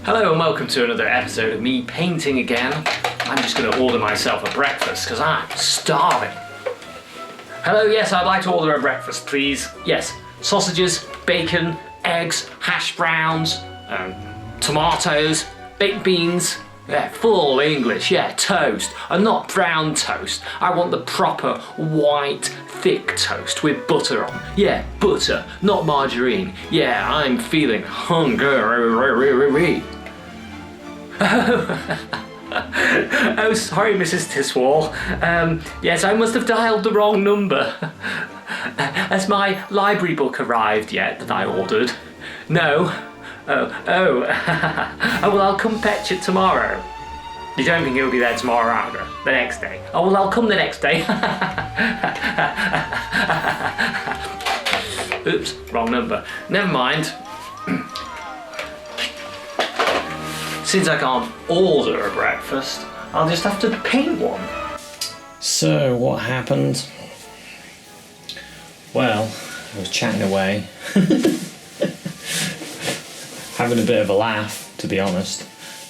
Hello and welcome to another episode of me painting again. I'm just going to order myself a breakfast because I'm starving. Hello, yes, I'd like to order a breakfast, please. Yes, sausages, bacon, eggs, hash browns, tomatoes, baked beans. Yeah, full English, yeah, toast. And not brown toast. I want the proper white, thick toast with butter on. Yeah, butter, not margarine. Yeah, I'm feeling hungry. Oh, sorry, Mrs. Tiswall. Yes, I must have dialed the wrong number. Has my library book arrived yet that I ordered? No? Oh, well, I'll come fetch it tomorrow. You don't think it'll be there tomorrow either? The next day? Oh, well, I'll come the next day. Oops, wrong number. Never mind. Since I can't order a breakfast, I'll just have to paint one. So, what happened? Well, I was chatting away. Having a bit of a laugh, to be honest,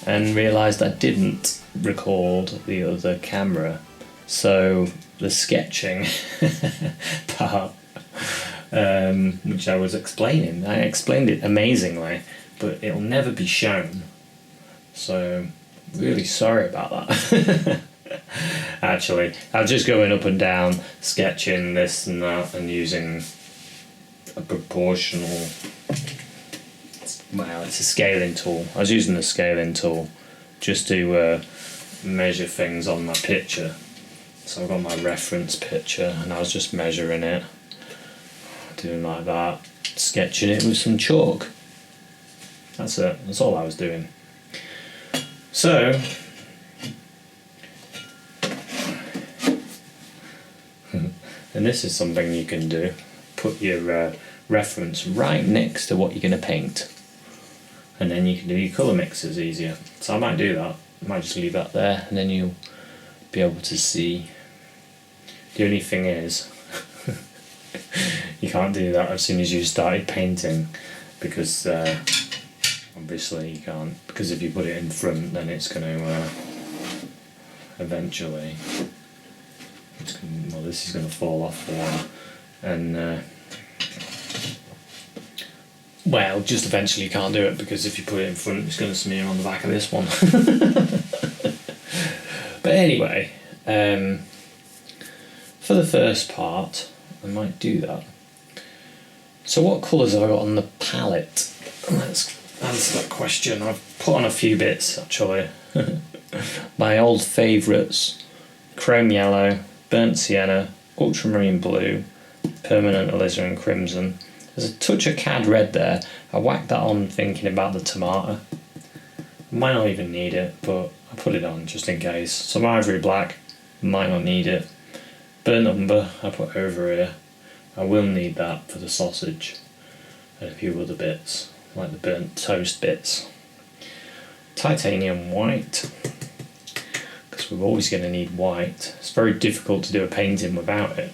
and realised I didn't record the other camera. So the sketching part, which I was explaining, I explained it amazingly, but it'll never be shown. So really sorry about that. Actually, I was just going up and down, sketching this and that, and using a proportional... Well, it's a scaling tool. I was using the scaling tool just to measure things on my picture. So I've got my reference picture and I was just measuring it, doing like that, sketching it with some chalk. That's it, that's all I was doing. So, and this is something you can do, put your reference right next to what you're going to paint. And then you can do your colour mixes easier. So I might do that. I might just leave that there and then you'll be able to see. The only thing is, you can't do that as soon as you started painting because obviously you can't. Because if you put it in front then it's going to eventually, this is going to fall off the one. And well, just eventually you can't do it because if you put it in front it's going to smear on the back of this one. But anyway, for the first part I might do that. So what colours have I got on the palette? Let's answer that question. I've put on a few bits actually. My old favourites: chrome yellow, burnt sienna, ultramarine blue, permanent alizarin crimson. There's a touch of cad red there. I whacked that on thinking about the tomato. Might not even need it, but I put it on just in case. Some ivory black, might not need it. Burnt umber, I put over here. I will need that for the sausage. And a few other bits, like the burnt toast bits. Titanium white, because we're always going to need white. It's very difficult to do a painting without it.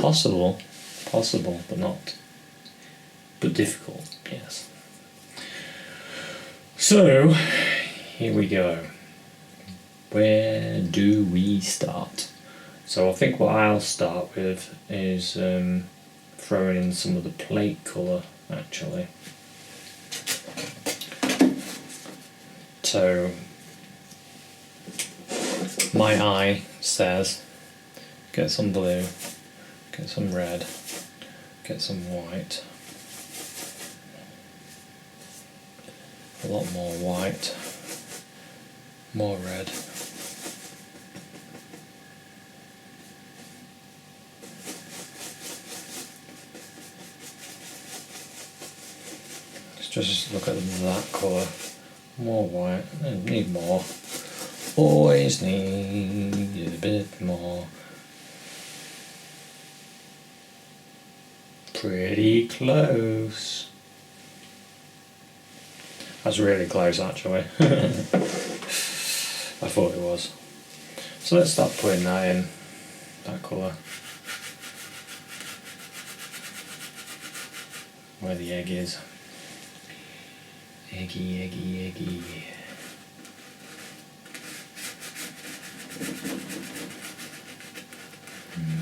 Possible, but difficult, yes. So, here we go. Where do we start? So I think what I'll start with is throwing in some of the plate colour, actually. So, my eye says, get some blue, get some red, get some white, a lot more white, more red, let's just look at that colour, more white, I need more, always need a bit more. Pretty close. That's really close actually. I thought it was. So let's start putting that in, that colour. Where the egg is. Eggy, eggy, eggy.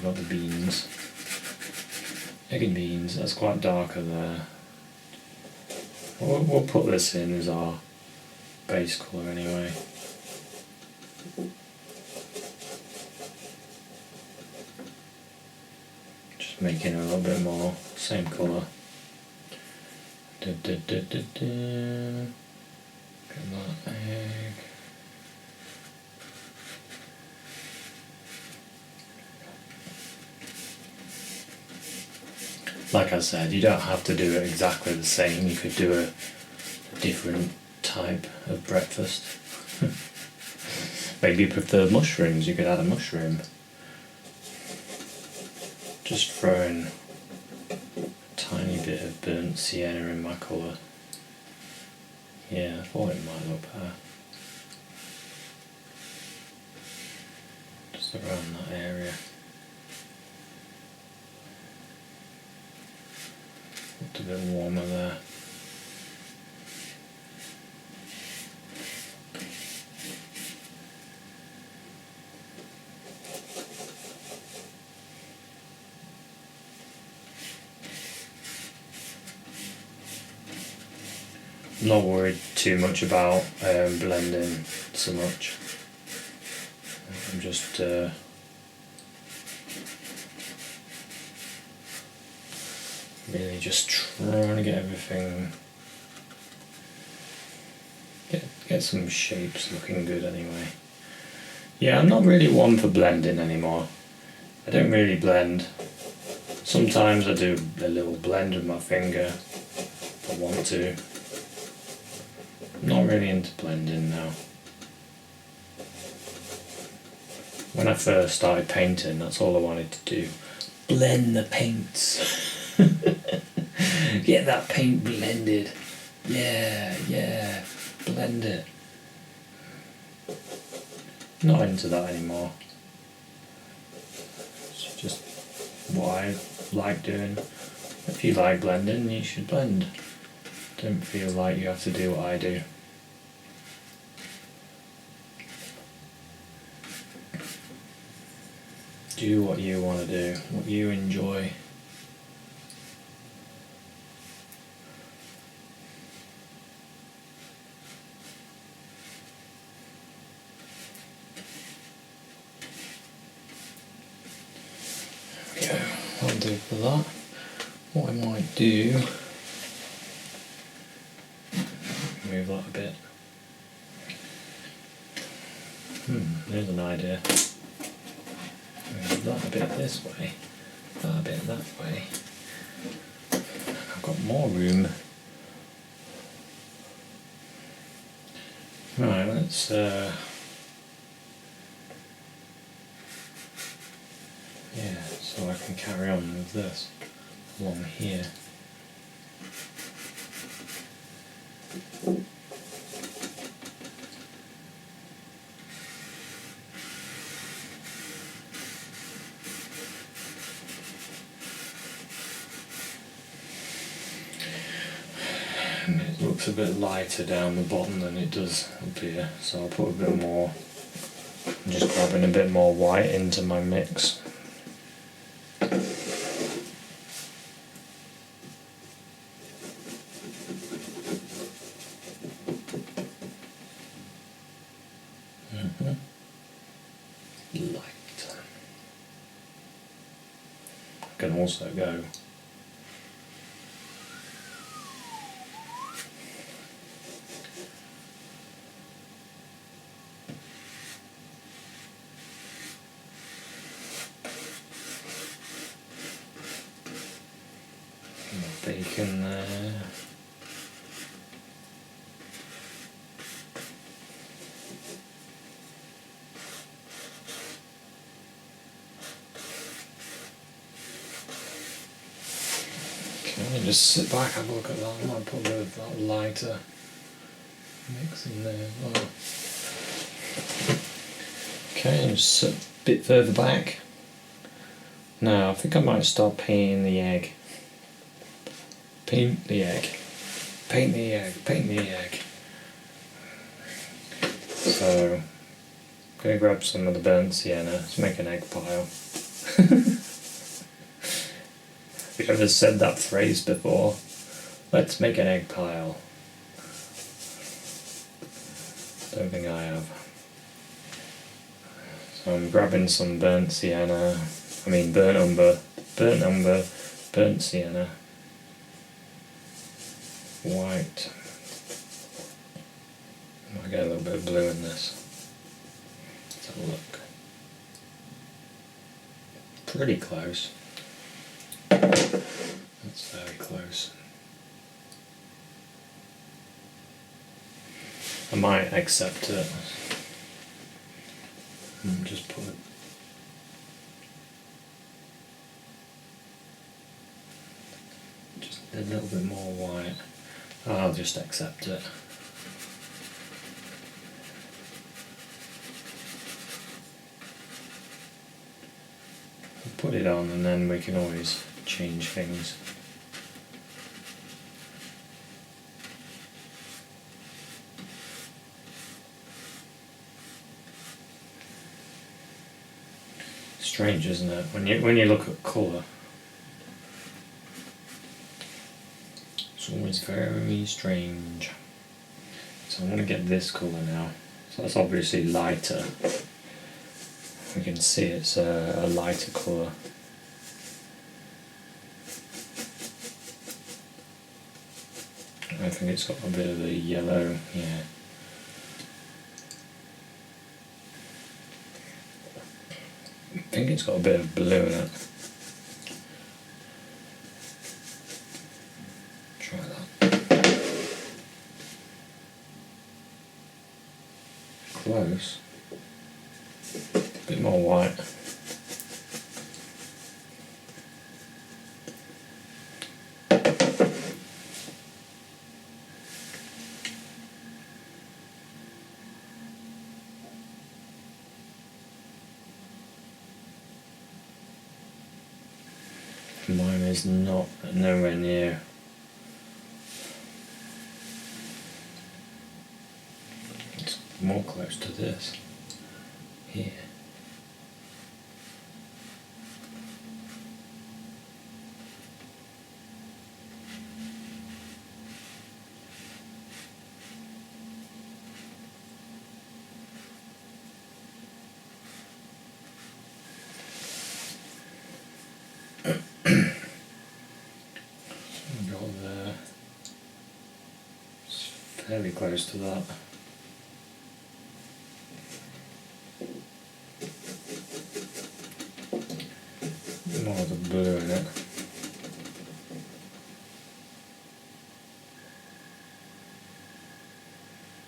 Got the beans. Egg and beans, that's quite darker there. We'll put this in as our base colour anyway. Just making it a little bit more, same colour. Get that egg. Like I said, you don't have to do it exactly the same. You could do a different type of breakfast. Maybe you prefer mushrooms, you could add a mushroom. Just throwing a tiny bit of burnt sienna in my colour. Yeah, I thought it might look better. Just around that area. Looked a bit warmer there. I'm not worried too much about blending so much. I'm just really just trying to get everything, get some shapes looking good anyway. Yeah, I'm not really one for blending anymore. I don't really blend. Sometimes I do a little blend with my finger if I want to. I'm not really into blending now. When I first started painting, that's all I wanted to do. Blend the paints. Get that paint blended. Yeah, blend it. Not into that anymore. It's just what I like doing. If you like blending, you should blend. Don't feel like you have to do what I do. Do what you want to do, what you enjoy. There we go, that'll do for that. What I might do, move that a bit. There's an idea. Move that a bit this way, that a bit that way. I've got more room. Right, let's yeah, so I can carry on with this along here. And it looks a bit lighter down the bottom than it does up here, so I'll put a bit more. I'm just grabbing a bit more white into my mix. Light. I can also go bacon there. Okay, just sit back, have a look at that. I might put a bit of that lighter mix in there as well. Okay, just sit a bit further back. Now, I think I might start painting the egg. Paint the egg. paint the egg, paint the egg. So, I'm going to grab some of the burnt sienna. Let's make an egg pile. Have you ever said that phrase before? Let's make an egg pile. Don't think I have. So I'm grabbing some burnt sienna, burnt umber, burnt sienna, white. I might get a little bit of blue in this. Let's have a look. Pretty close. That's very close. I might accept it. And just put just a little bit more white. I'll just accept it. I'll put it on and then we can always change things. Strange, isn't it? When you look at colour, it's always very strange. So I'm going to get this colour now. So that's obviously lighter. We can see it's a lighter colour. I think it's got a bit of a yellow, yeah. I think it's got a bit of blue in it. Try that. Close. A bit more white. Mine is nowhere near. It's more close to this here. Got there. It's fairly close to that. More of the blue in it.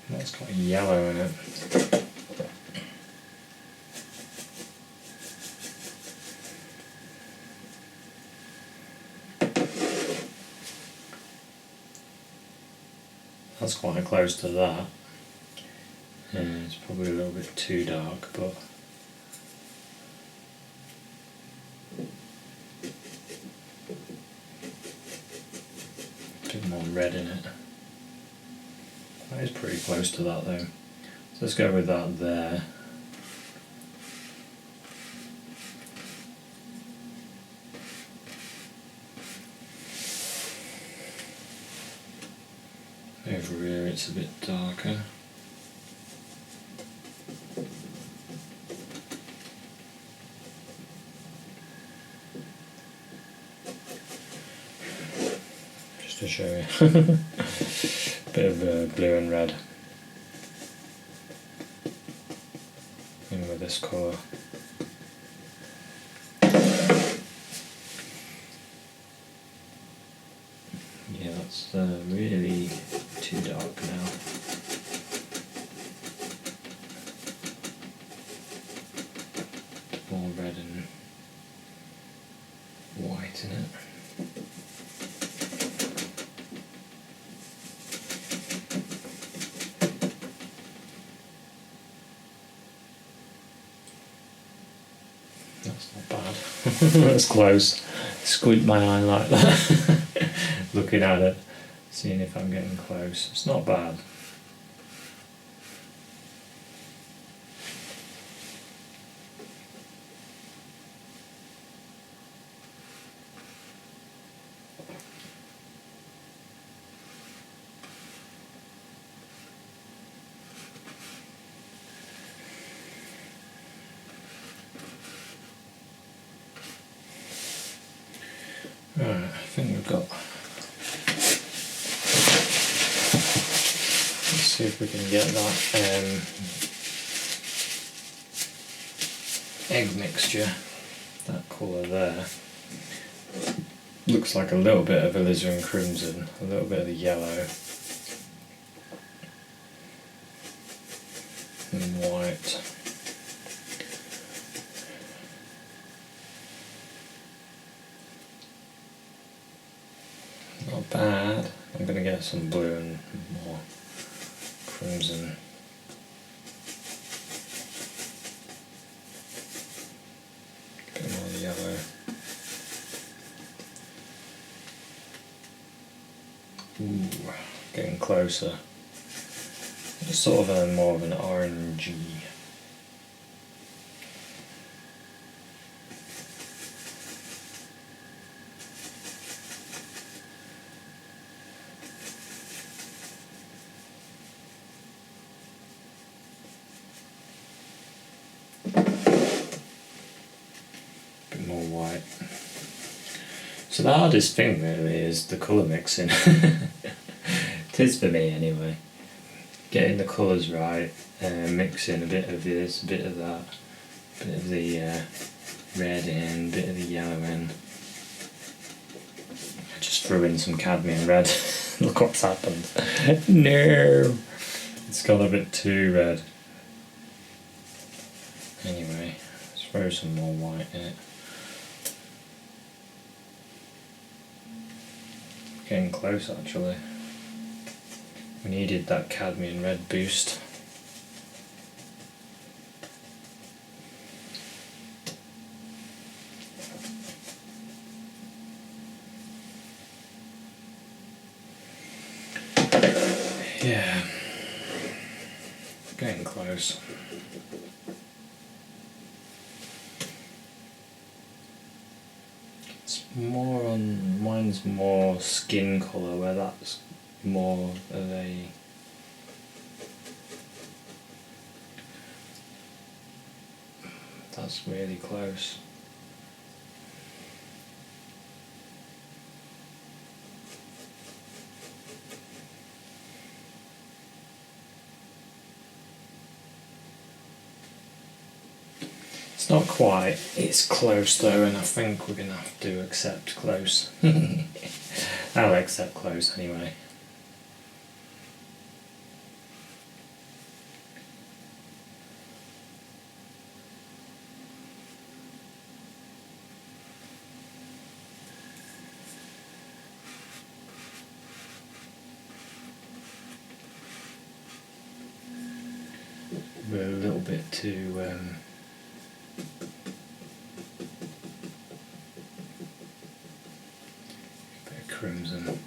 That's got yellow in it. That's quite close to that. And it's probably a little bit too dark, but a bit more red in it. That is pretty close to that though. So let's go with that there. Over here it's a bit darker. Just to show you. Bit of blue and red in with this colour. Yeah, that's really too dark now. More red and white in it. That's not bad. That's close. Squint my eye like that. Looking at it. Seeing if I'm getting close. It's not bad. Right, I think we've got. Let's see if we can get that egg mixture, that colour there. Looks like a little bit of alizarin crimson, a little bit of the yellow, and white. Not bad. I'm going to get some blue and more crimson. A bit more yellow. Ooh, getting closer. It's sort of more of an orangey. Bit more white. So the hardest thing really is the colour mixing. It is for me anyway. Getting the colours right, mixing a bit of this, a bit of that, a bit of the red in, a bit of the yellow in. I just threw in some cadmium red. Look what's happened. No! It's gone a bit too red. Anyway, let's throw some more white in it. Getting close actually. We needed that cadmium red boost. Yeah, getting close. It's more on, mine's more skin colour, where that's more of a that's really close. It's not quite, it's close though, and I think we're gonna have to accept close. I'll accept close anyway. We're a little bit too bit of crimson.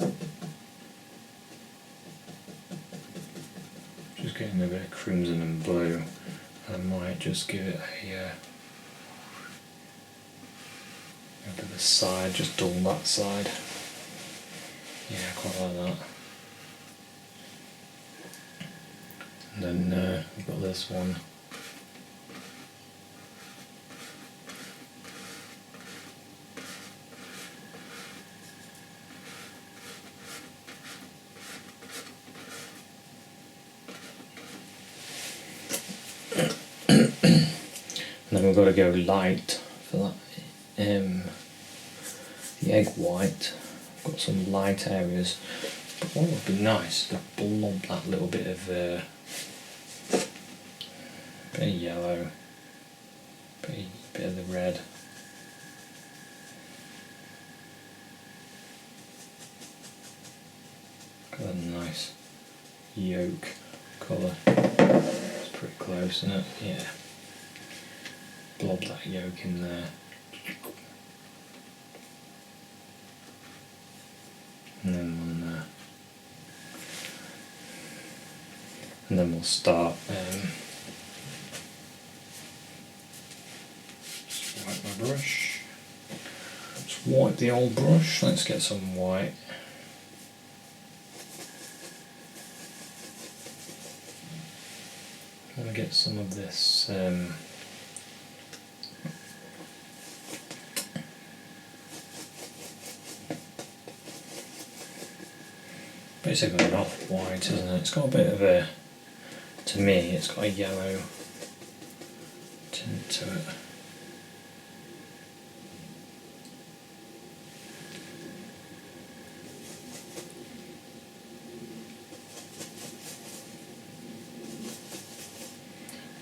Just getting a bit of crimson and blue. I might just give it a bit of the side, just dull that side. Yeah, quite like that. And then we've got this one. And then we've got to go light for that. The egg white. I've got some light areas. But what would be nice to blob that little bit of yellow, bit of the red. Got a nice yolk colour. It's pretty close, isn't it? Yeah. Blob that yolk in there. And then one there. and then we'll start. Just wipe my brush. Let's wipe the old brush. Let's get some white. I'm going to get some of this basically an off-white, isn't it? It's got a bit of a, to me, it's got a yellow tint to it.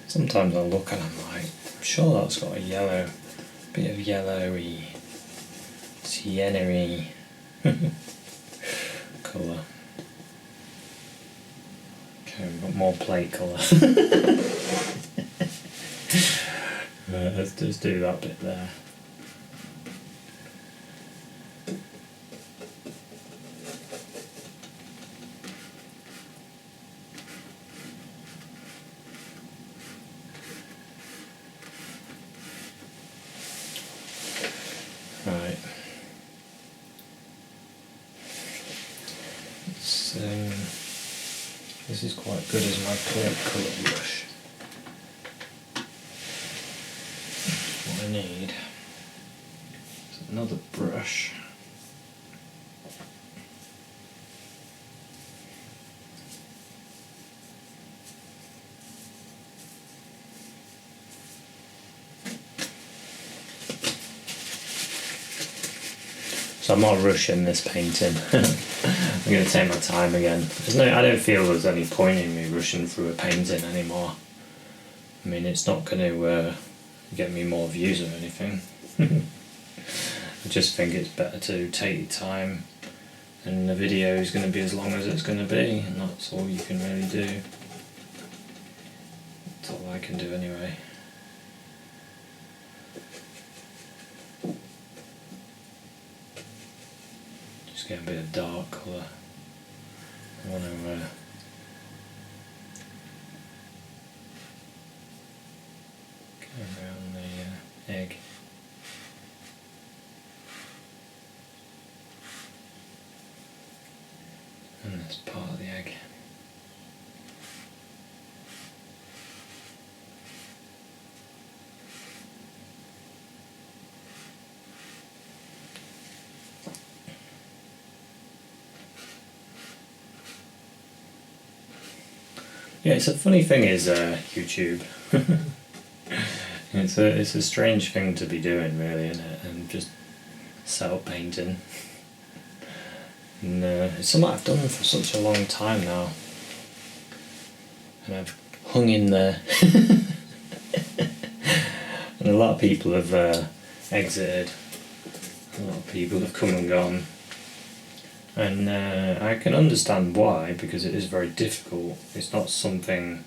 Sometimes I look and I'm like, I'm sure that's got a yellow, bit of yellowy, sienna-y colour. Okay, we've got more plate colour. Right, let's just do that bit there. Right. This is quite good as my plate colour brush. What I need is another brush. So I'm not rushing this painting. I'm going to take my time again. I don't feel there's any point in me rushing through a painting anymore. I mean, it's not going to get me more views or anything. I just think it's better to take your time, and the video is going to be as long as it's going to be, and that's all you can really do. That's all I can do anyway. Just get a bit of dark colour. I want to go around the egg. And this part of the egg. Yeah, it's a funny thing is YouTube. It's a strange thing to be doing, really, isn't it? And just self-painting. And it's something I've done for such a long time now. And I've hung in there. And a lot of people have exited. A lot of people have come and gone. And I can understand why, because it is very difficult. It's not something,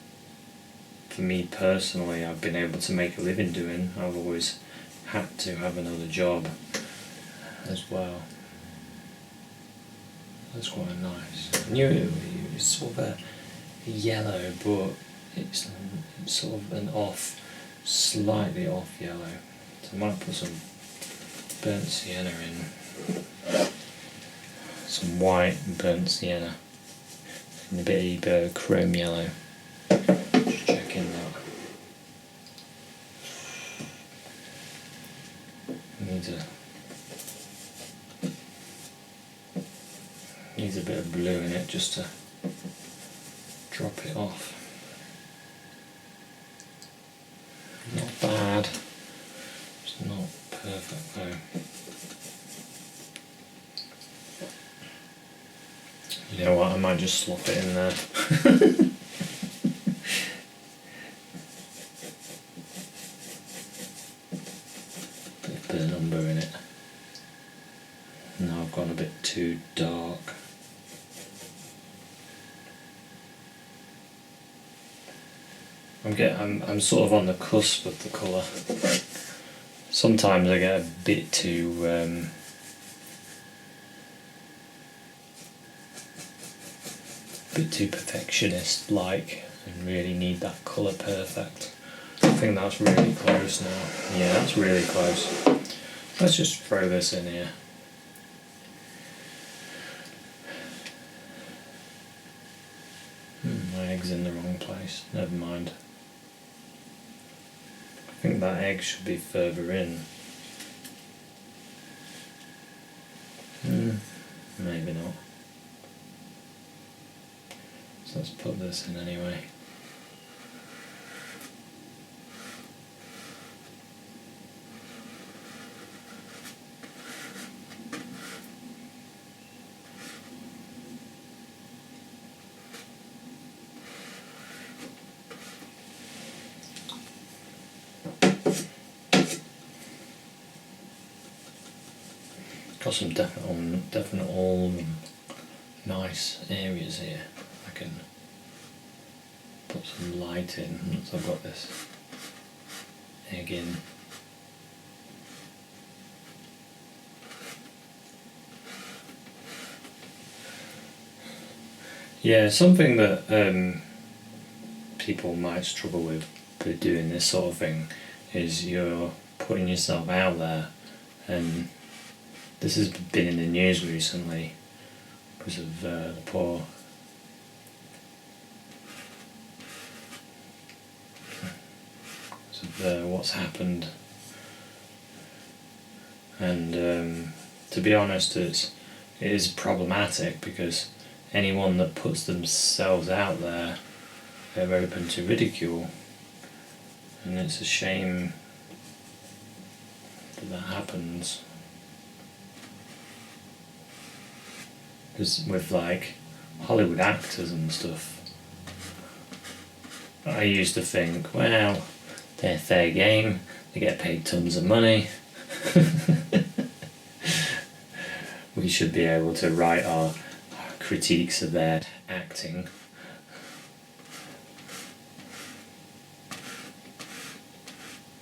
for me personally, I've been able to make a living doing. I've always had to have another job as well. That's quite nice. I knew it's sort of a yellow, but it's sort of an slightly off yellow. So I might put some burnt sienna in. Some white and burnt sienna. And a bit of chrome yellow. Just checking that. Needs a bit of blue in it just to drop it off. Not bad. It's not perfect though. You know what, I might just slop it in there. Bit of number in it. Now I've gone a bit too dark. I'm sort of on the cusp of the colour. Sometimes I get a bit too perfectionist like, and really need that colour perfect. I think that's really close now. Yeah, that's really close. Let's just throw this in here. My egg's in the wrong place. Never mind. I think that egg should be further in. Maybe not. So let's put this in anyway. Got some definite nice areas here. I can put some light in once I've got this egg in. Yeah, something that people might struggle with doing this sort of thing is you're putting yourself out there, and this has been in the news recently because of the poor what's happened, and to be honest, it is problematic because anyone that puts themselves out there, they're open to ridicule, and it's a shame that happens. Because with like Hollywood actors and stuff, I used to think, well, they're fair game, they get paid tons of money. We should be able to write our critiques of their acting.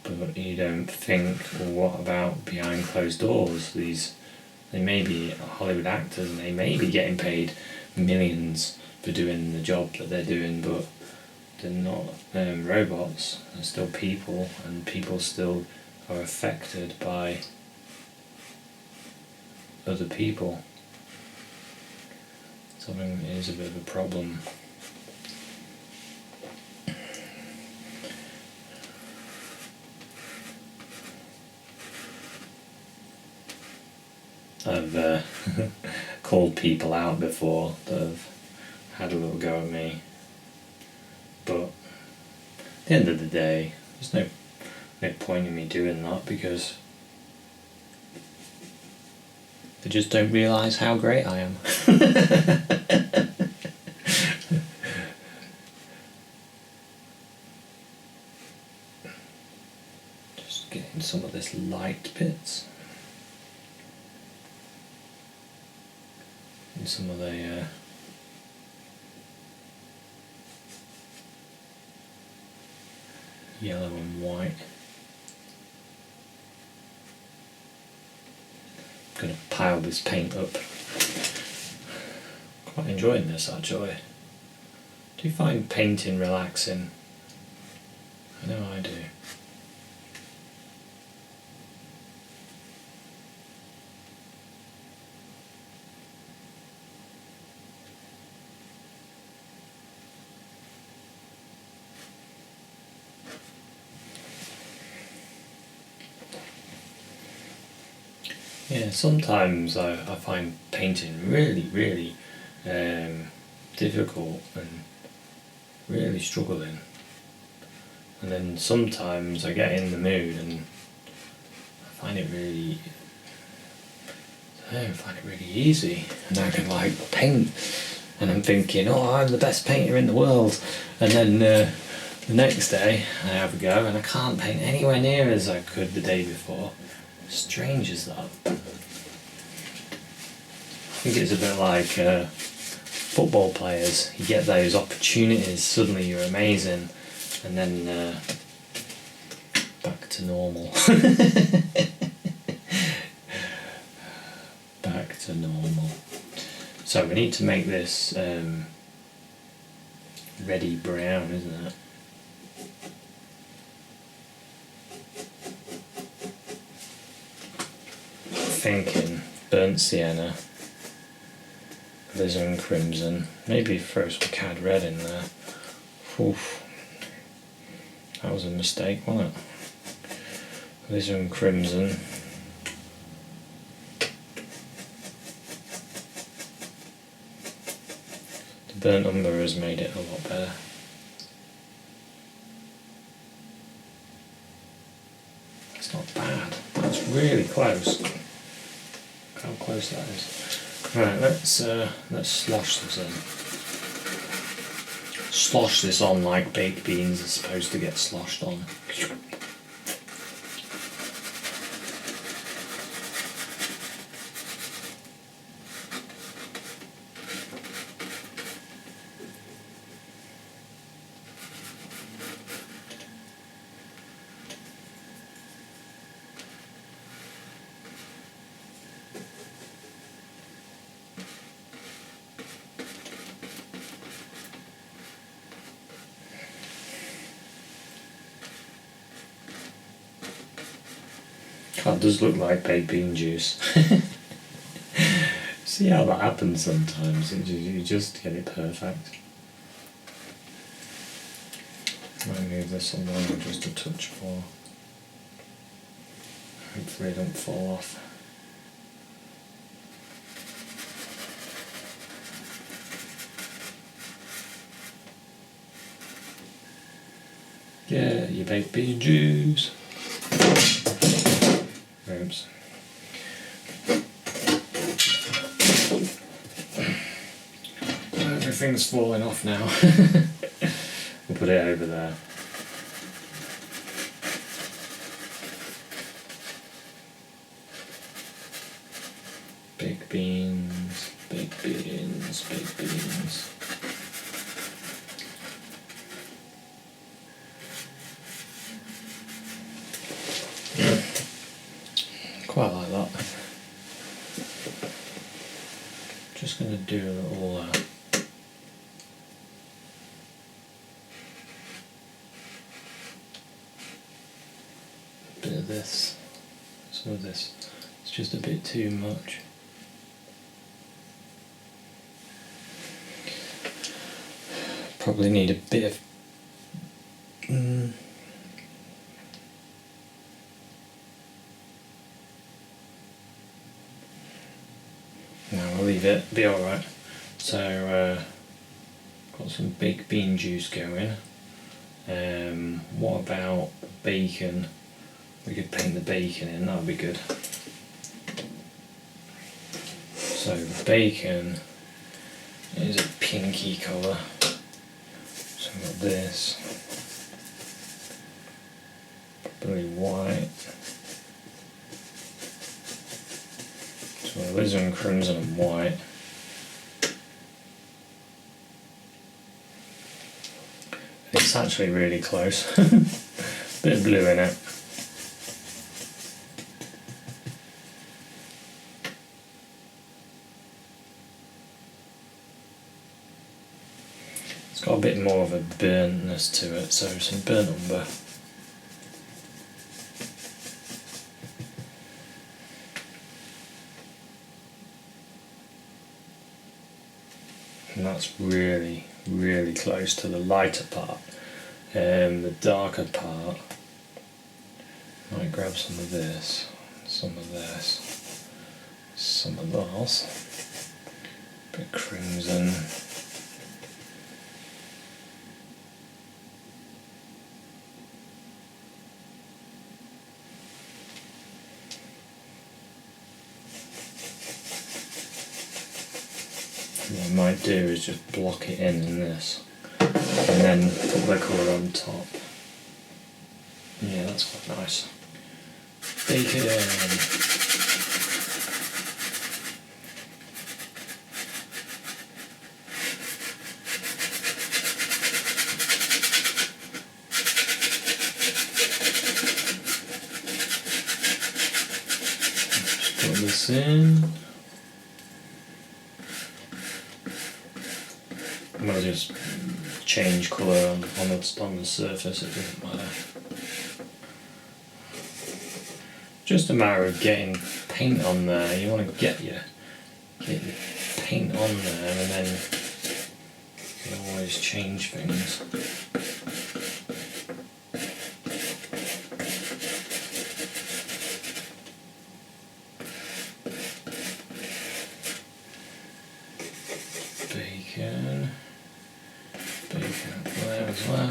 But you don't think, well, what about behind closed doors? They may be Hollywood actors and they may be getting paid millions for doing the job that they're doing, but they're not robots. They're still people, and people still are affected by other people. So I think it is a bit of a problem. I've called people out before that have had a little go at me, but at the end of the day, there's no point in me doing that because they just don't realise how great I am. Just getting some of this light bits. And some of the yellow and white. I'm going to pile this paint up. Quite enjoying this actually. Do you find painting relaxing? I know I do. Yeah, sometimes I find painting really difficult and really struggling, and then sometimes I get in the mood and I find it really easy, and I can like paint, and I'm thinking, oh, I'm the best painter in the world, and then the next day I have a go and I can't paint anywhere near as I could the day before. Strange as that. I think it's a bit like football players. You get those opportunities, suddenly you're amazing, and then back to normal. Back to normal. So we need to make this reddy brown, isn't it? Thinking burnt sienna, alizarin crimson, maybe throw some cad red in there. Oof. That was a mistake, wasn't it? Alizarin crimson. The burnt umber has made it a lot better. That's not bad. That's really close. Look how close that is. Right, let's slosh this in. Slosh this on like baked beans are supposed to get sloshed on. That does look like baked bean juice. See how that happens sometimes, you just get it perfect. Might move this along just a touch more. Hopefully it don't fall off. Yeah, your baked bean juice. Oops. Everything's falling off now. We'll put it over there. Baked beans, baked beans, baked beans. Quite like that. Just going to do a little bit of this, some of this. It's just a bit too much. Probably need a bit of no, we'll leave it, be alright. So, got some baked bean juice going. What about bacon? We could paint the bacon in, that would be good. So, the bacon is a pinky colour. So, I've got this. Probably white. So alizarin crimson and white. It's actually really close. Bit of blue in it. It's got a bit more of a burntness to it, so some burnt umber. And that's really, really close to the lighter part. The darker part, might grab some of this, some of this, some of those, a bit crimson. What I might do is just block it in this, and then put the colour on top. Yeah, that's quite nice. Bacon. Just put this in. I'll just change colour on the surface, it doesn't matter. Just a matter of getting paint on there. You want to get your paint on there, and then you can always change things. Bacon up there as well.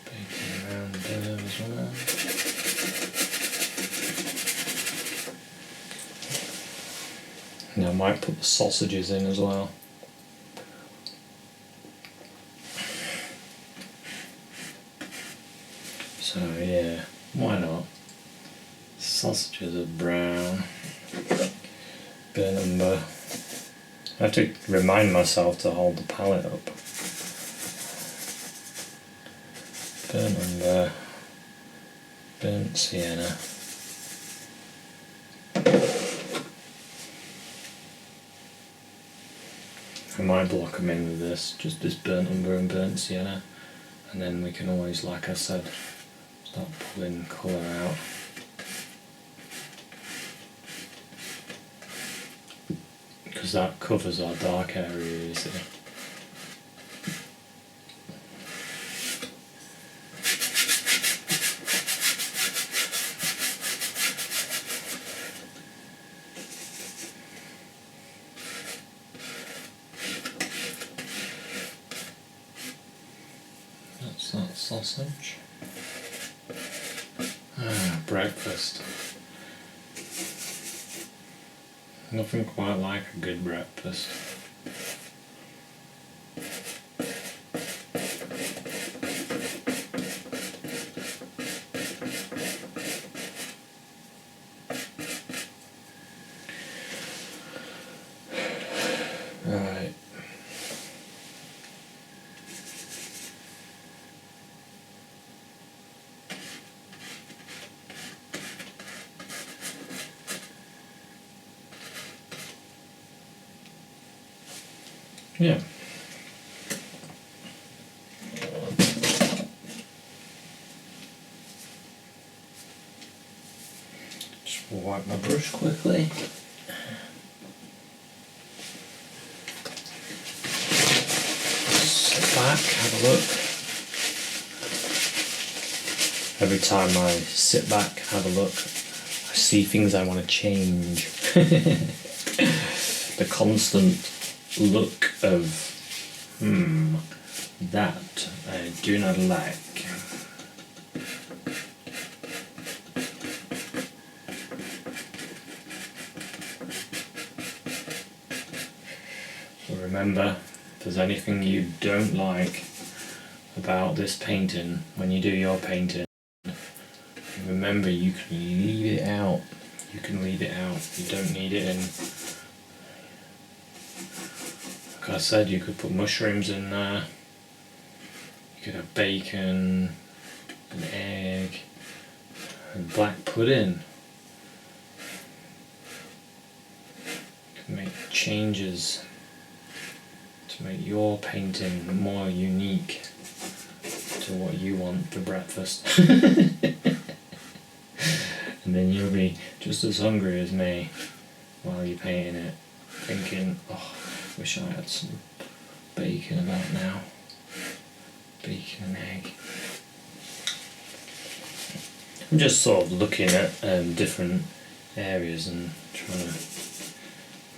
Bacon around there as well. Now I might put the sausages in as well. So yeah, why not? Sausages are brown. Burnt umber. I have to remind myself to hold the palette up. Burnt umber. Burnt sienna. I might block them in with this, just this burnt umber and burnt sienna, and then we can always, like I said, start pulling colour out. Because that covers our dark area, you see. That's that sausage. Breakfast. Nothing quite like a good breakfast. Right. Yeah. Just wipe my brush quickly. Sit back, have a look. Every time I sit back, have a look, I see things I want to change. The constant look of that I do not like. So remember, if there's anything you don't like about this painting when you do your painting, remember you can leave it out. You can leave it out. You don't need it in. Like I said, you could put mushrooms in there, you could have bacon, an egg, and black pudding. You can make changes to make your painting more unique to what you want for breakfast. And then you'll be just as hungry as me while you're painting it, thinking, oh, wish I had some bacon about now. Bacon and egg. I'm just sort of looking at different areas and trying to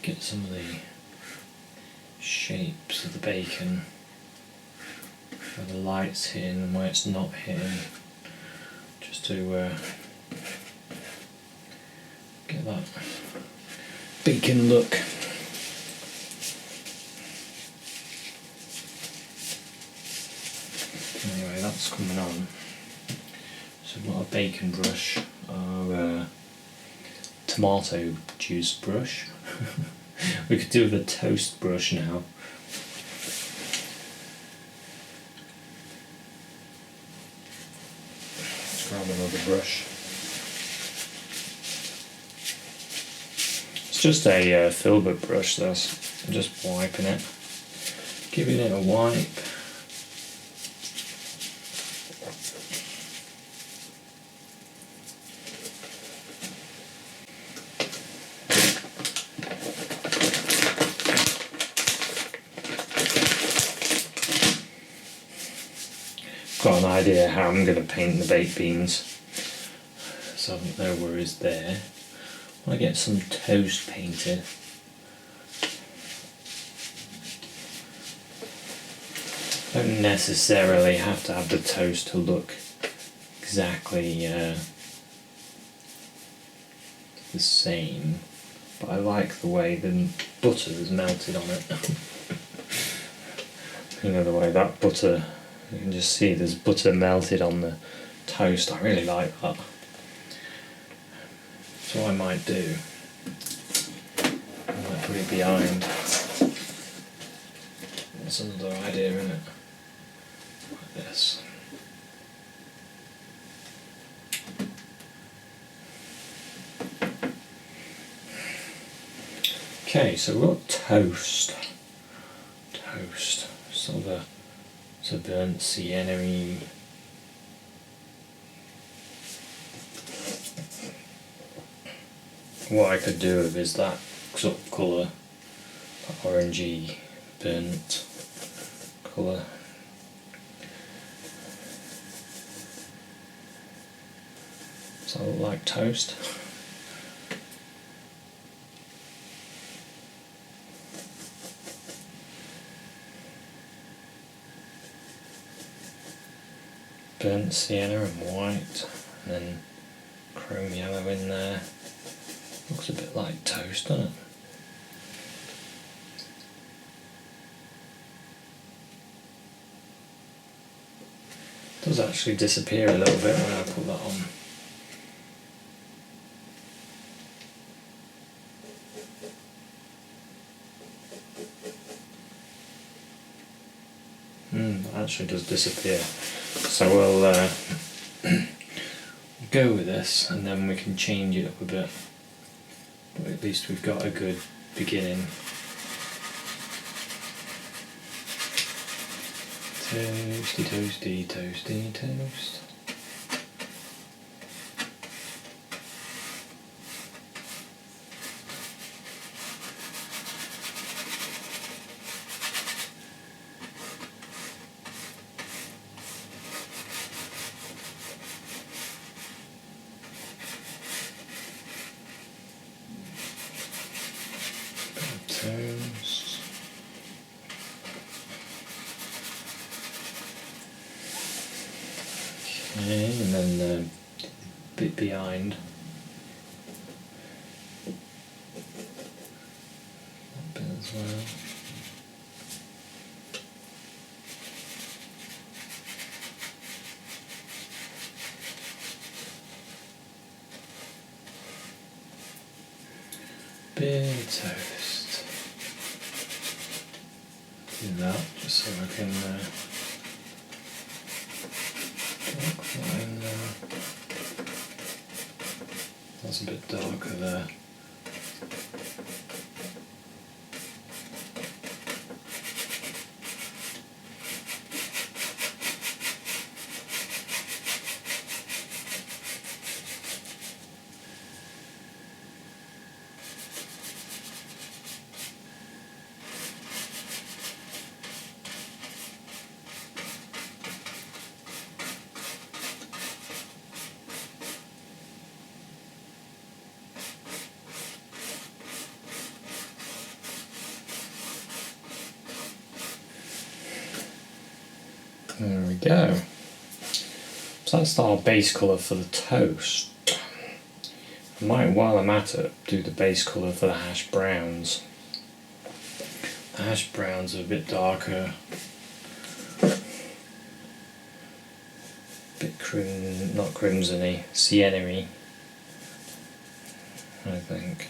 get some of the shapes of the bacon, where the light's hitting and where it's not hitting, just to get that bacon look. Anyway, that's coming on. So I've got a bacon brush, or tomato juice brush. We could do with a toast brush now. Let's grab another brush. It's just a filbert brush, this. I'm just wiping it, giving it a wipe. Got an idea how I'm going to paint the baked beans, so no worries there. I want to get some toast painted. Don't necessarily have to have the toast to look exactly the same, but I like the way the butter is melted on it. You know, the way that butter, you can just see there's butter melted on the toast. I really like that. So what I might do, I might put it behind. That's another idea, isn't it? Like this. Okay, so we've got toast. Toast. Sort of a burnt sienna-y. What I could do with is that sort of colour, that orangey burnt colour. Does that look like toast? Burnt sienna and white, and then chrome yellow in there. Looks a bit like toast, doesn't it? Does actually disappear a little bit when I put that on. It actually does disappear. So we'll go with this, and then we can change it up a bit. But at least we've got a good beginning. Toasty, toasty, toasty, toast. Toast. Okay, and then the bit behind. That bit as well. Bit of toast. Do that just so I can look that in there. That's a bit darker there. There we go. So that's our base colour for the toast. I might, while I'm at it, do the base colour for the hash browns. The hash browns are a bit darker. A bit not crimson-y, sienna-y, I think.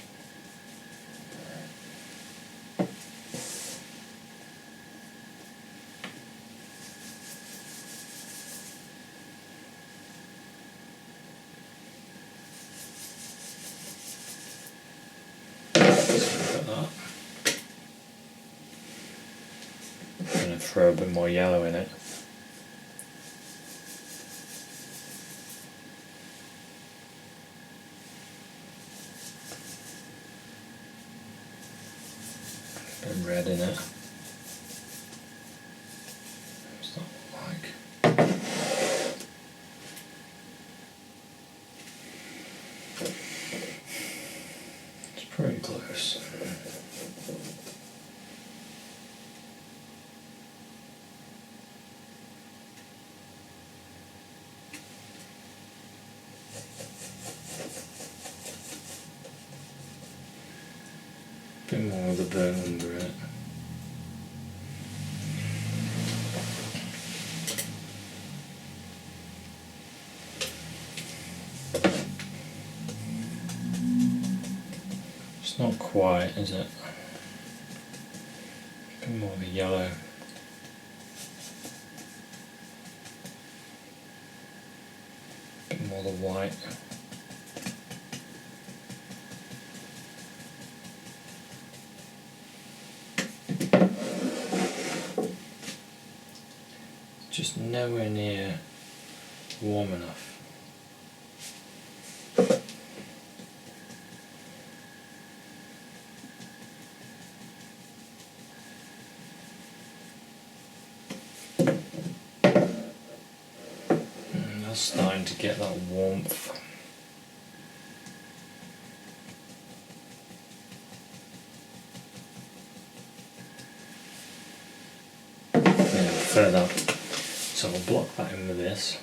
throw a bit more yellow in it. A bit red in it. What's that look like? It's pretty close. A bit more of the burnt umber in it. It's not quite, is it? A bit more of the yellow. A bit more of the white. Just nowhere near warm enough. And that's starting to get that warmth. Yeah, further. So I'll block that in with this.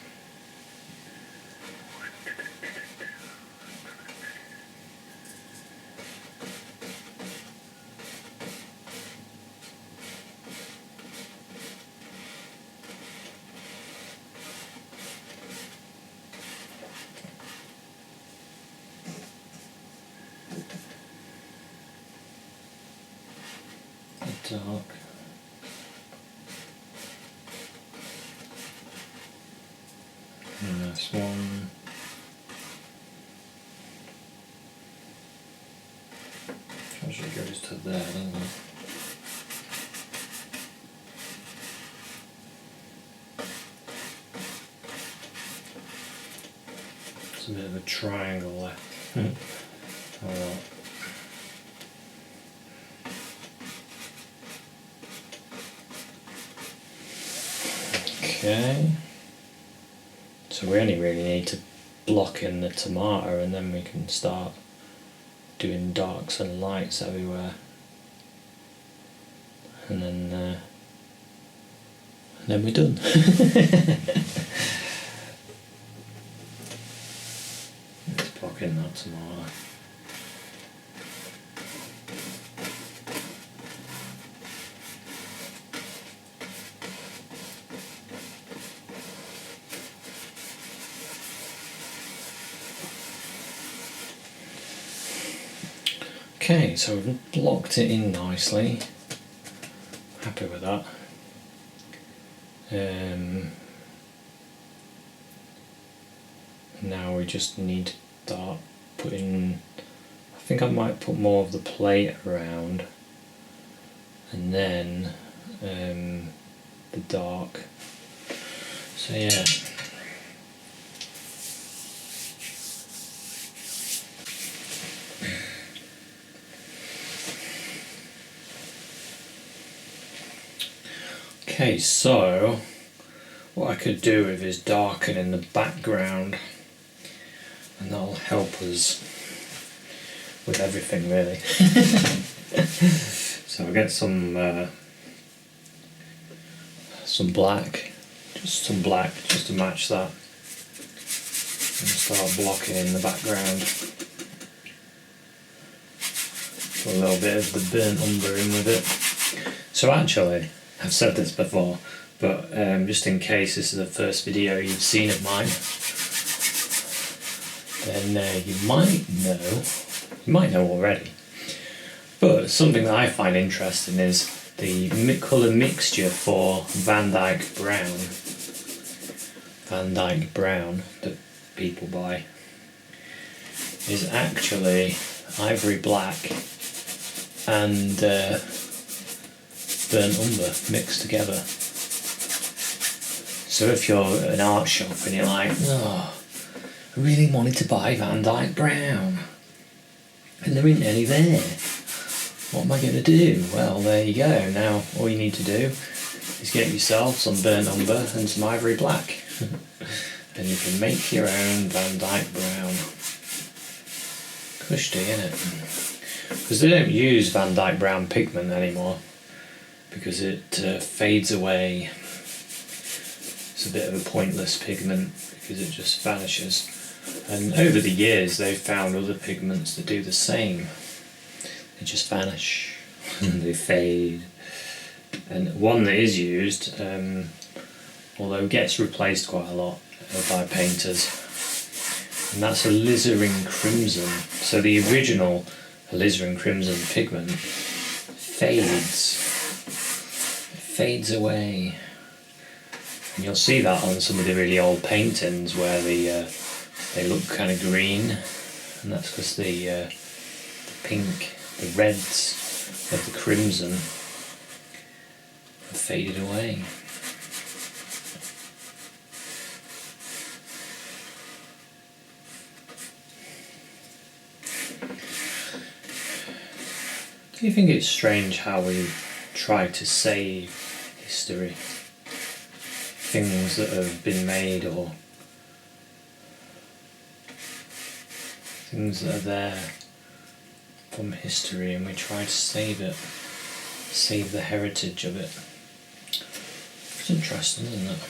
Dark. And this one. Actually goes to there, doesn't it? It's a bit of a triangle there. Alright. Okay. So we only really need to block in the tomato and then we can start doing darks and lights everywhere. And then we're done. Let's block in that tomato. Okay, so we've blocked it in nicely. Happy with that. Now we just need to start putting, I think I might put more of the plate around and then the dark. So yeah. Okay, so what I could do with is darken in the background, and that'll help us with everything really. So I'll get some black, just to match that, and start blocking in the background. Put a little bit of the burnt umber in with it. So actually, I've said this before, but just in case this is the first video you've seen of mine, then you might know already. But something that I find interesting is the colour mixture for Van Dyke Brown that people buy is actually ivory black and burnt umber mixed together. So if you're at an art shop and you're like, oh, I really wanted to buy Van Dyke Brown, and there isn't any there, what am I going to do? Well, there you go. Now all you need to do is get yourself some burnt umber and some ivory black. And you can make your own Van Dyke Brown. Cushy, innit? Because they don't use Van Dyke Brown pigment anymore, because it fades away. It's a bit of a pointless pigment because it just vanishes. And over the years they've found other pigments that do the same. They just vanish and they fade. And one that is used, although gets replaced quite a lot by painters, and that's alizarin crimson. So the original alizarin crimson pigment fades away, and you'll see that on some of the really old paintings where they look kind of green, and that's because the pink, the reds of the crimson have faded away. Do you think it's strange how we try to save history? Things that have been made, or things that are there from history, and we try to save it, save the heritage of it. It's interesting, isn't it?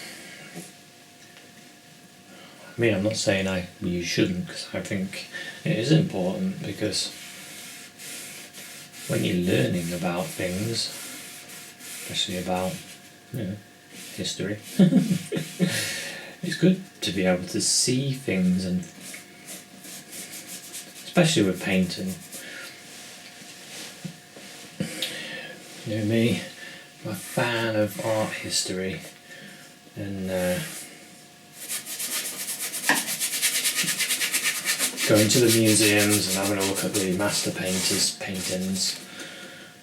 I mean, I'm not saying you shouldn't, because I think it is important, because when you're learning about things, especially about, history, it's good to be able to see things, and especially with painting. Me, I'm a fan of art history, and going to the museums and having a look at the master painters' paintings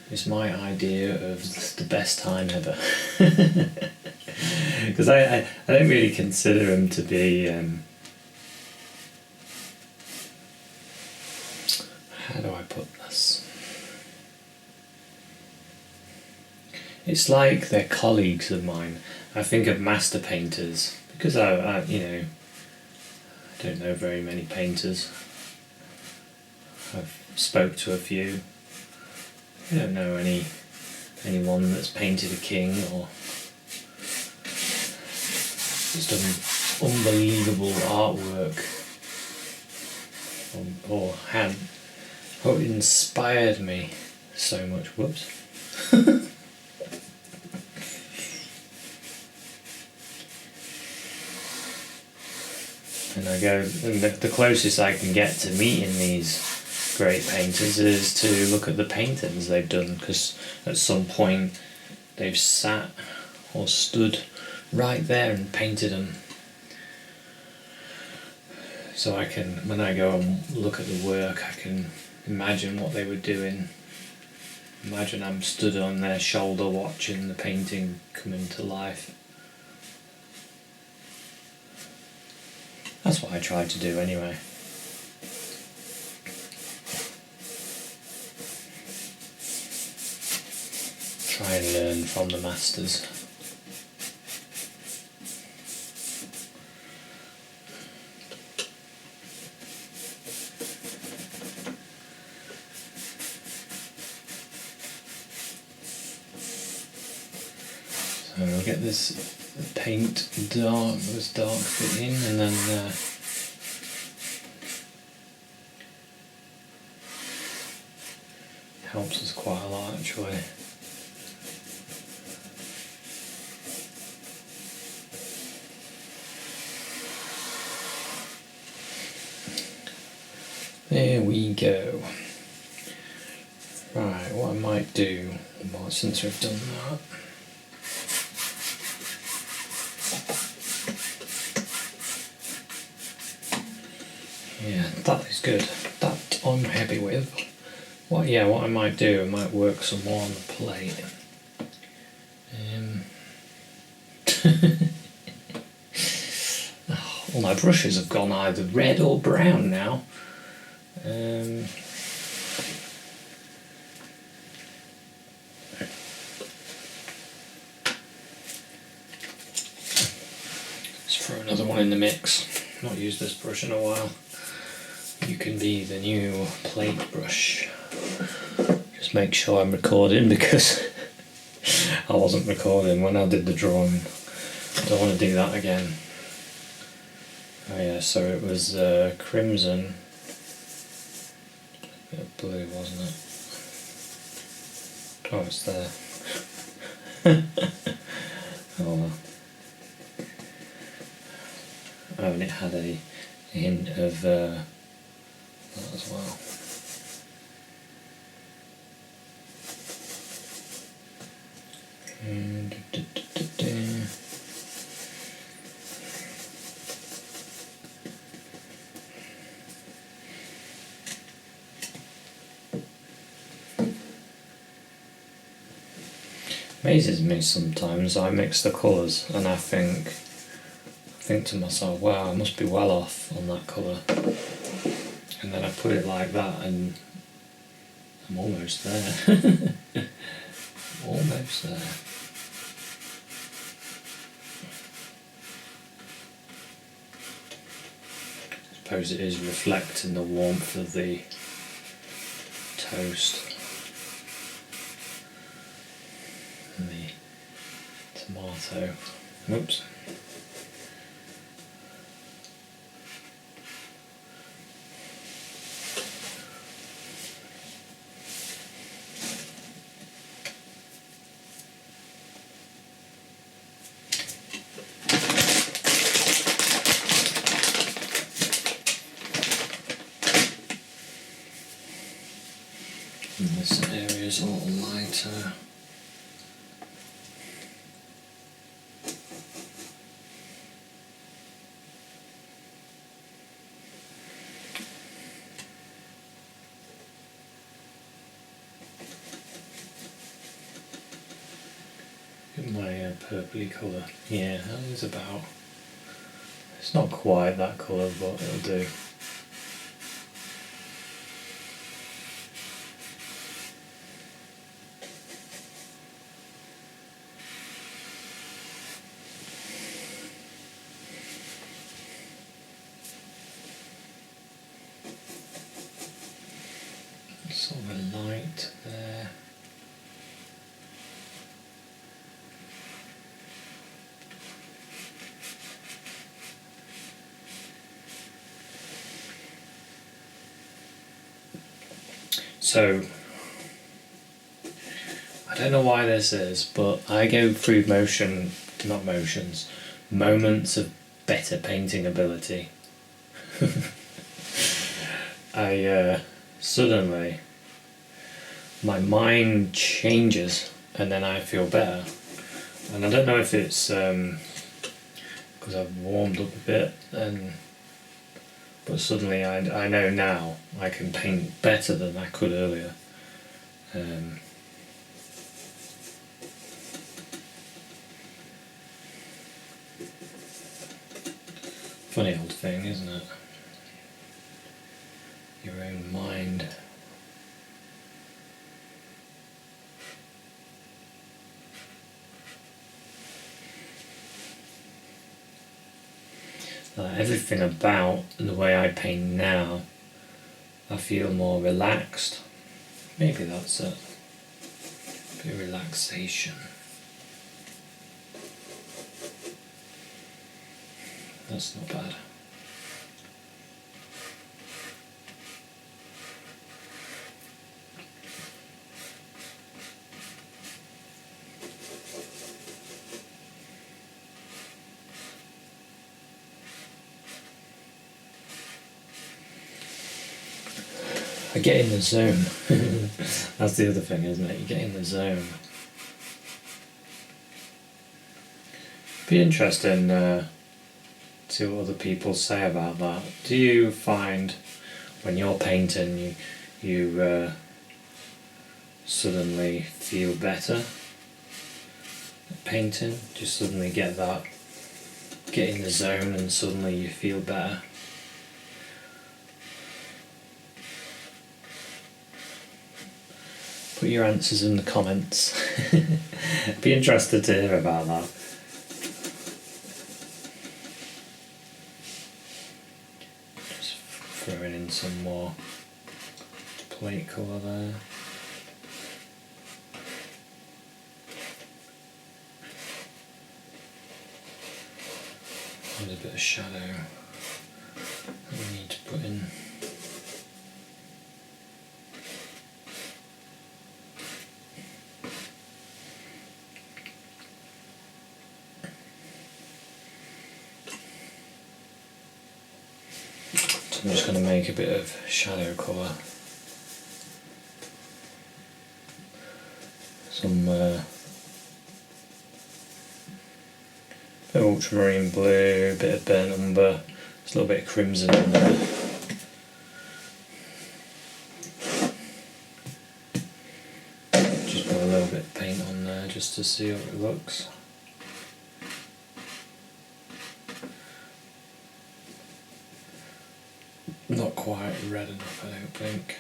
is my idea of the best time ever. Because I don't really consider them to be, how do I put this? It's like they're colleagues of mine. I think of master painters, because I don't know very many painters. I've spoke to a few. I don't know anyone that's painted a king or has done unbelievable artwork, or inspired me so much. Whoops. And I go, and the closest I can get to meeting these great painters is to look at the paintings they've done, because at some point they've sat or stood right there and painted them. So I can, when I go and look at the work, I can imagine what they were doing. Imagine I'm stood on their shoulder watching the painting come into life. That's what I try to do anyway. Try and learn from the masters. So I'll get this paint dark, this dark bit in, and then helps us quite a lot actually. There we go. Right, what I might do, well, since we've done that, yeah, that is good. That I'm happy with. What I might do, I might work some more on the plate. All my brushes have gone either red or brown now. Let's throw another one in the mix. Not used this brush in a while. You can be the new plate brush. Just make sure I'm recording, because I wasn't recording when I did the drawing. I don't want to do that again. Oh yeah, so it was crimson, a bit of blue, wasn't it? Oh, it's there. Oh well. Oh, and it had a hint of that as well. Amazes me sometimes. I mix the colours and I think to myself, wow, I must be well off on that colour. And then I put it like that and I'm almost there. Almost there. I suppose it is reflecting the warmth of the toast and the tomato. Oops. And this area is a little lighter. Look at my purpley colour. Yeah, that is about. It's not quite that colour, but it'll do. Sort of a light there. So, I don't know why this is, but I go through moments of better painting ability. I suddenly, my mind changes and then I feel better. And I don't know if it's because I've warmed up a bit, but suddenly I know now I can paint better than I could earlier. Funny old thing, isn't it? Your own mind. Everything about the way I paint now, I feel more relaxed. Maybe that's it. A bit of relaxation. That's not bad. I get in the zone. That's the other thing, isn't it? You get in the zone. Be interesting to see what other people say about that. Do you find when you're painting you suddenly feel better at painting? Do you suddenly get that get in the zone and suddenly you feel better. Put your answers in the comments. I'd be interested to hear about that. Just throwing in some more plate colour there. There's a bit of shadow that we need to put in. So I'm just going to make a bit of shadow colour. Some bit of ultramarine blue, bit of burnt umber, there's a little bit of crimson in there. Just put a little bit of paint on there just to see how it looks. Not quite red enough, I don't think.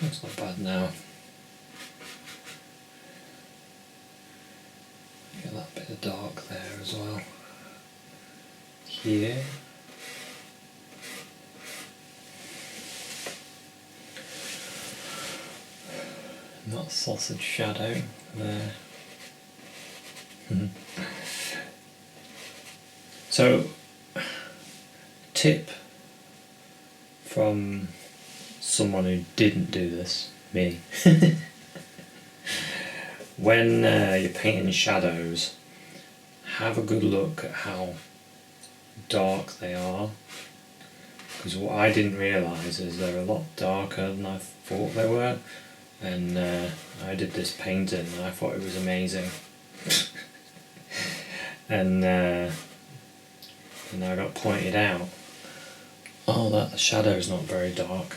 That's not bad now. Get that bit of dark there as well. Here. Not sausage shadow there. So, tip from someone who didn't do this, me. When you're painting shadows, have a good look at how dark they are, because what I didn't realise is they're a lot darker than I thought they were, and I did this painting and I thought it was amazing. And I got pointed out, oh, that shadow's not very dark.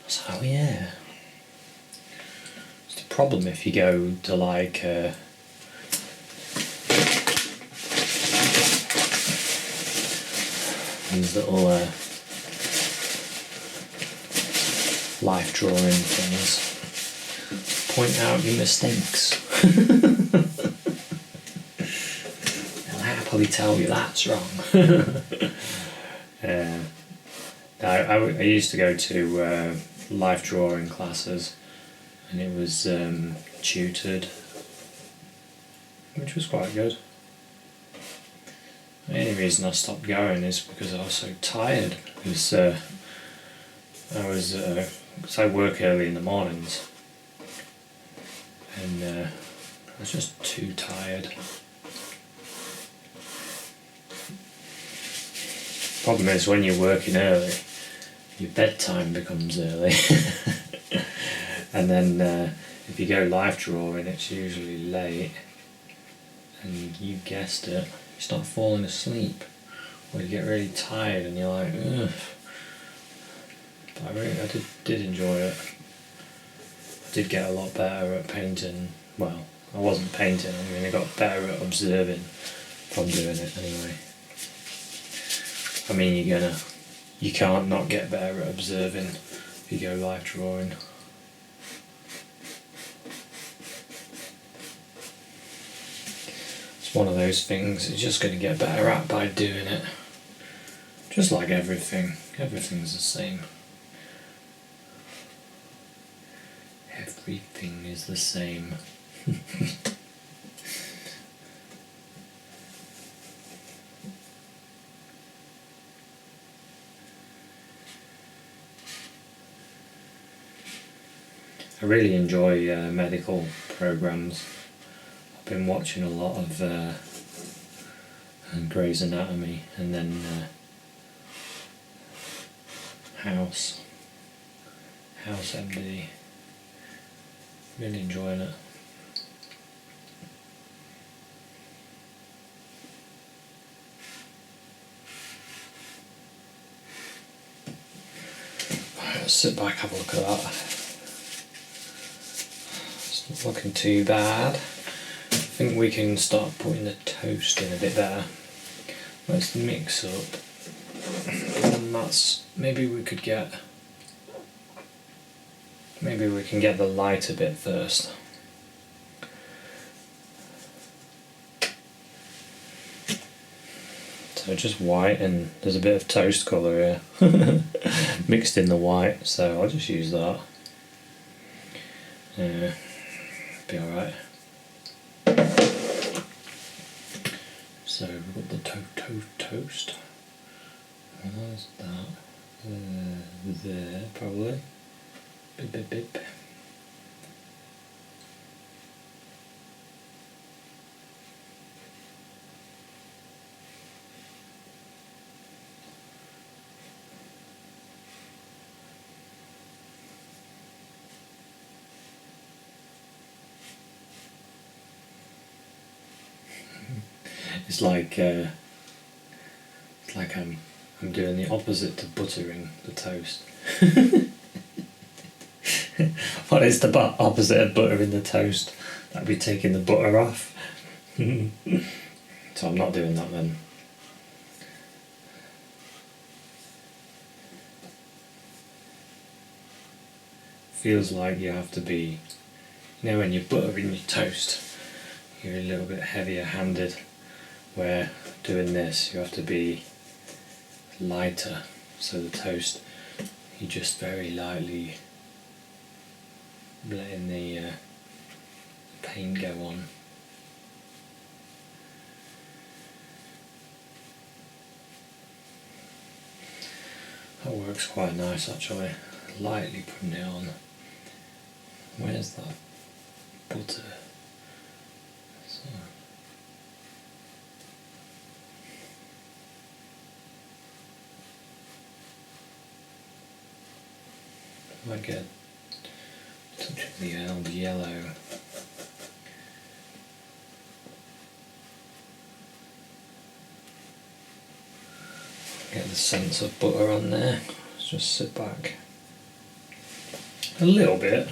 I was like, oh yeah. It's the problem if you go to like these little life drawing things. Point out your mistakes. Happily tell you that's wrong. I used to go to life drawing classes, and it was tutored, which was quite good. The only reason I stopped going is because I was so tired. Because I work early in the mornings, and I was just too tired. Problem is, when you're working early, your bedtime becomes early. And then if you go life drawing, it's usually late, and you guessed it, you start falling asleep, or you get really tired and you're like, ugh. But I did enjoy it. I did get a lot better at painting. Well, I wasn't painting, I mean I got better at observing from doing it anyway. I mean, you can't not get better at observing if you go life drawing. It's one of those things you're just going to get better at by doing it. Just like everything. Everything's the same. Everything is the same. I really enjoy medical programs. I've been watching a lot of Grey's Anatomy, and then House MD. Really enjoying it. Right, let's sit back, have a look at that. not looking too bad. I think we can start putting the toast in a bit better. Let's mix up. And maybe we can get the lighter bit first. So just white, and there's a bit of toast colour here mixed in the white, so I'll just use that. Yeah, be alright. So we've got the toast. Where's that? There, probably. Bip, bip, bip. It's like I'm doing the opposite to buttering the toast. What is the opposite of buttering the toast? That'd be taking the butter off. So I'm not doing that then. Feels like you have to be, when you're buttering your toast, you're a little bit heavier handed, where doing this you have to be lighter, so the toast you just very lightly letting the paint go on. That works quite nice actually, lightly putting it on. Where's that butter? So might get a touch of the old yellow. Get the sense of butter on there. Let's just sit back a little bit.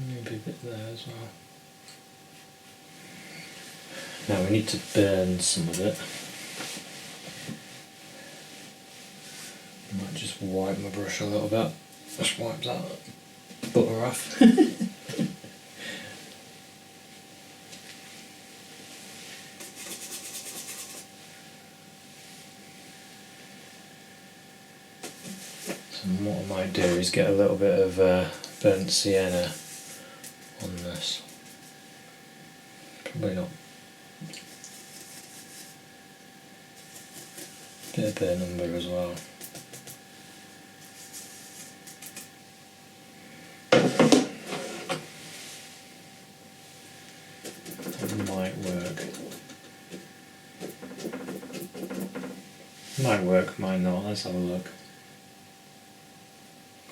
Maybe a bit there as well. Now we need to burn some of it. I might just wipe my brush a little bit. Just wipe that butter off. So what I might do is get a little bit of burnt sienna on this. Probably not. Bit of burnt umber as well. Might work, might not. Let's have a look.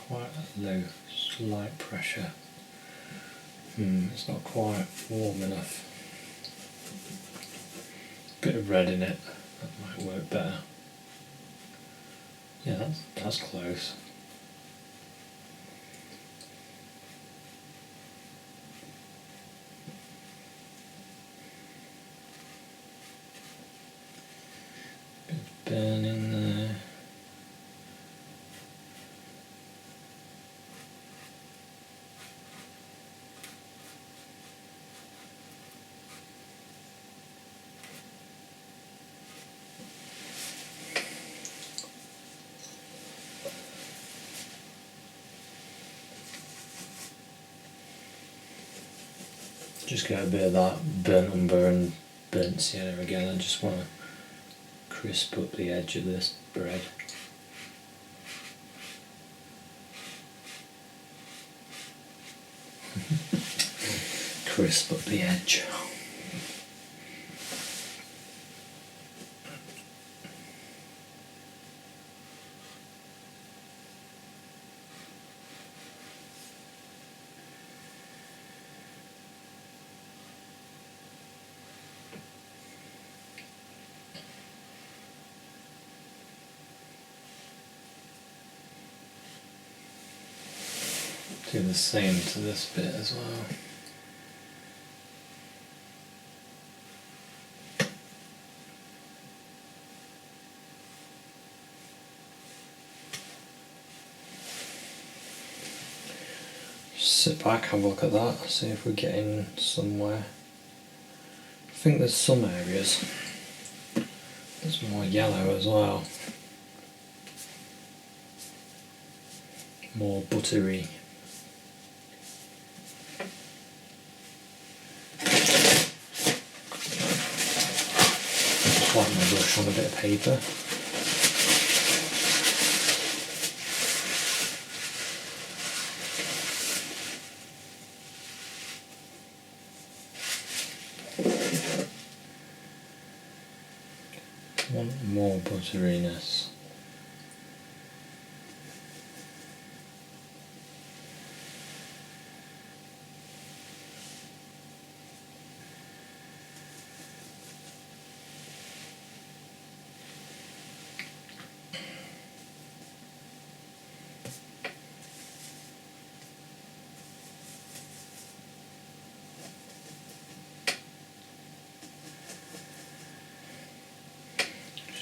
Quite low, slight pressure. It's not quite warm enough. Bit of red in it. That might work better. Yeah, that's close. Burn in there. Just get a bit of that burnt umber and burnt sienna again. I just want to crisp up the edge of this bread. Crisp up the edge. Do the same to this bit as well. Sit back, have a look at that, see if we're getting somewhere. I think there's some areas. There's more yellow as well. More buttery. Wipe my brush on a bit of paper. Want more butteriness.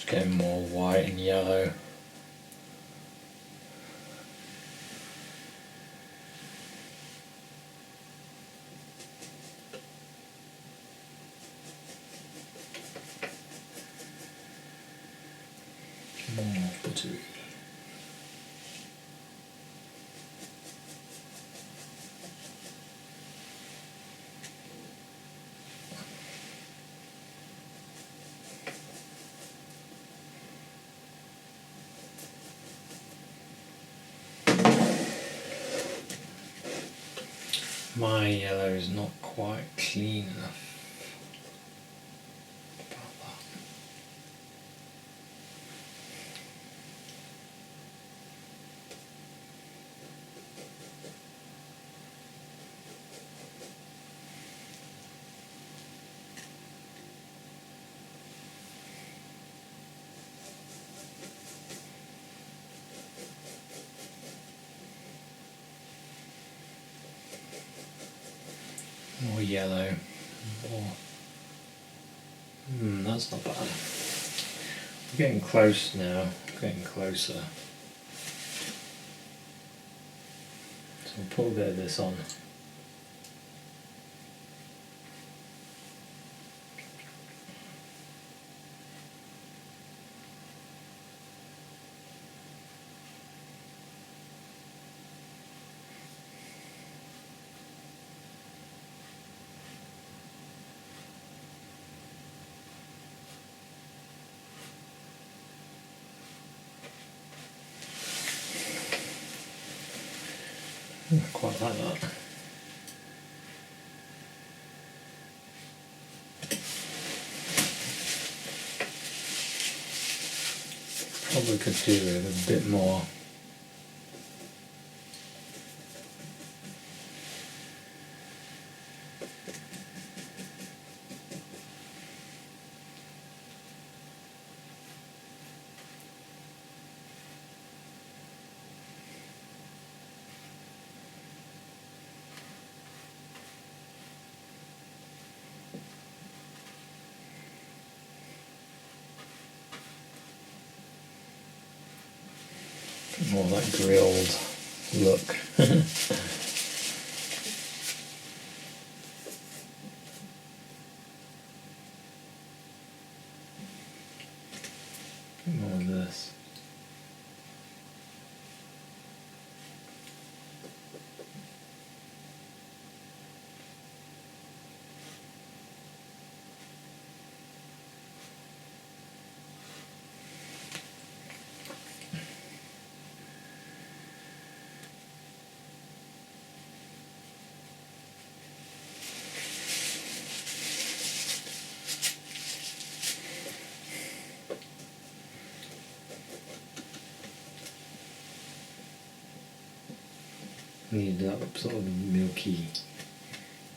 Getting more white and yellow. More buttery. My yellow is not quite clean enough about that. More yellow, more. That's not bad. We're getting close now, getting closer. So we'll put a bit of this on. I quite like that. Probably could do with a bit more. More that grilled look. More of this. Need that sort of milky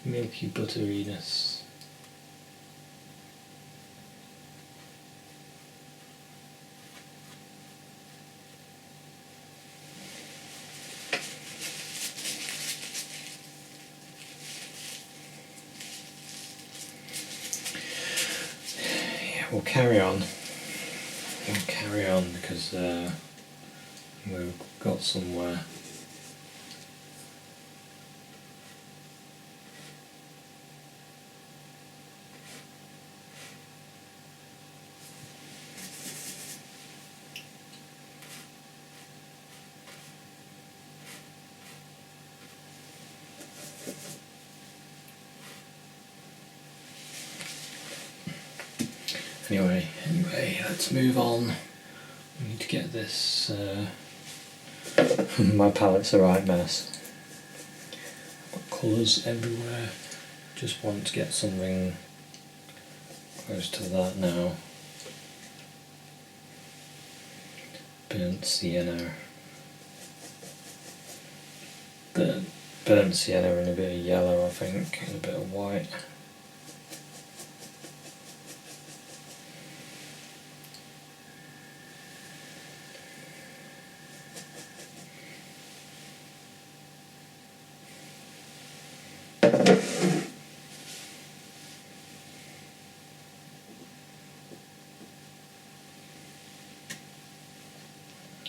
butteriness. carry on. We'll carry on because we've got somewhere. Anyway, let's move on. We need to get this. My palette's a right mess. Got colours everywhere. Just want to get something close to that now. Burnt sienna. Burnt sienna and a bit of yellow, I think, and a bit of white.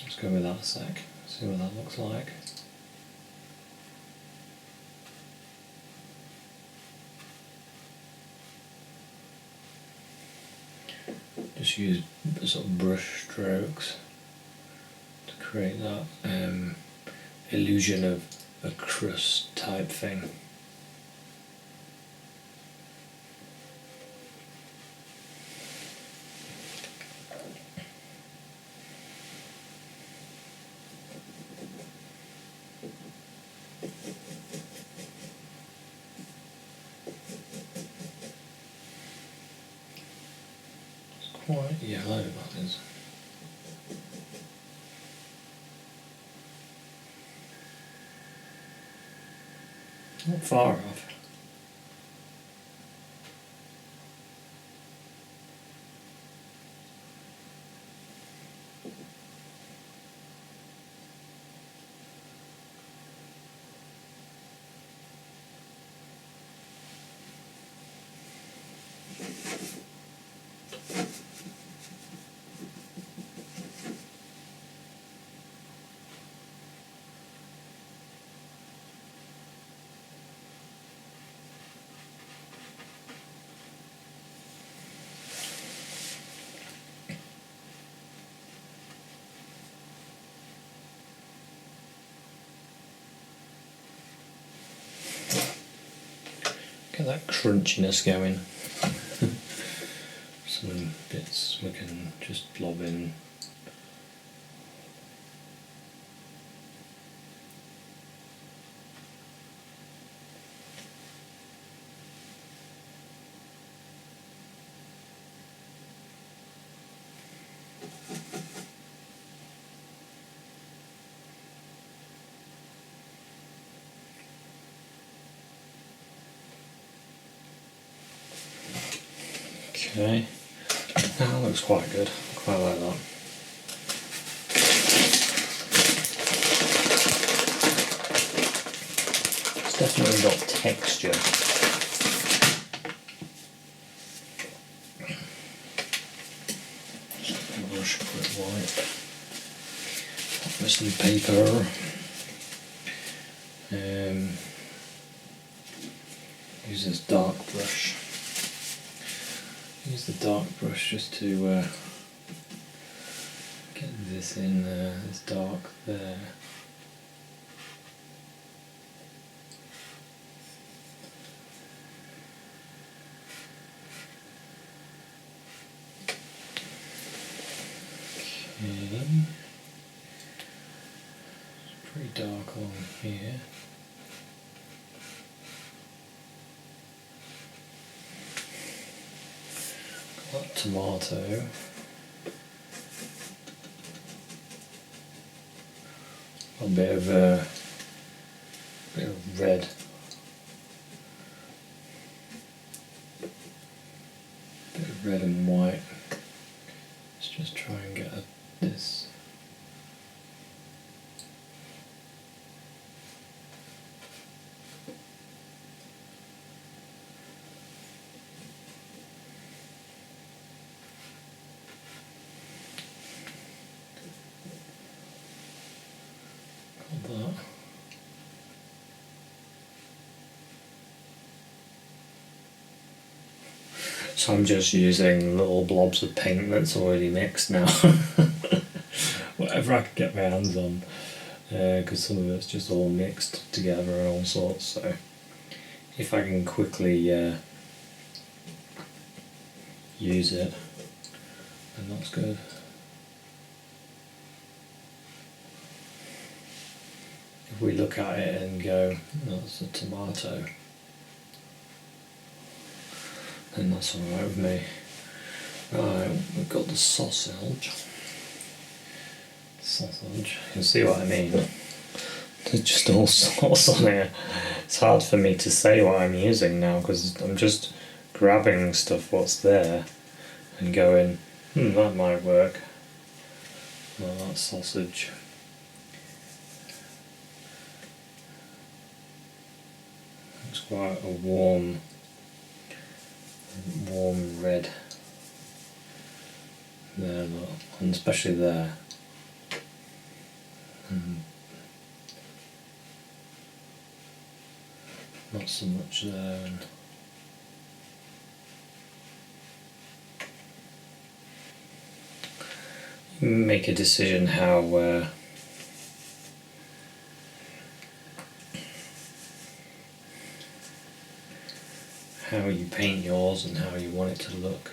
Let's go with that a sec, see what that looks like. Just use sort of brush strokes to create that illusion of a crust type thing. Quite yellow, that is. Not far off. Get that crunchiness going. Some bits we can just blob in. Okay, that looks quite good. Quite like that. It's definitely got texture. Just brush quick wipe. Put some paper. Use this dark brush. Use the dark brush just to get this in there, this dark there. Okay. It's pretty dark along here. That tomato. A bit of red. Bit of red and white. Let's just try and get this. So I'm just using little blobs of paint that's already mixed now. Whatever I can get my hands on, because some of it's just all mixed together and all sorts. So if I can quickly use it, then that's good. If we look at it and go, that's a tomato, then that's alright with me. Right, we've got the sausage. You can see what I mean. There's just all sorts on here. It's hard for me to say what I'm using now because I'm just grabbing stuff what's there and going, that might work. Well, that's sausage. It's quite a warm red there, look, and especially there. Not so much there. And make a decision how you paint yours and how you want it to look.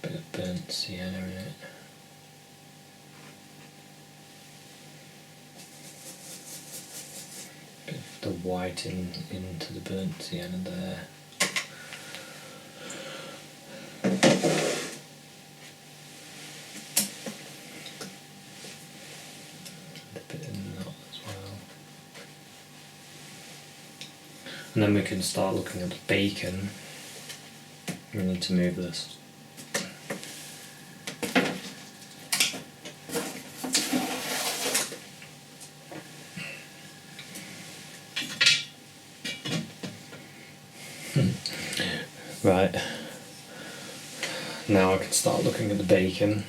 Bit of burnt sienna in it. Bit of the white into the burnt sienna there. And then we can start looking at the bacon. We need to move this. Right. Now I can start looking at the bacon.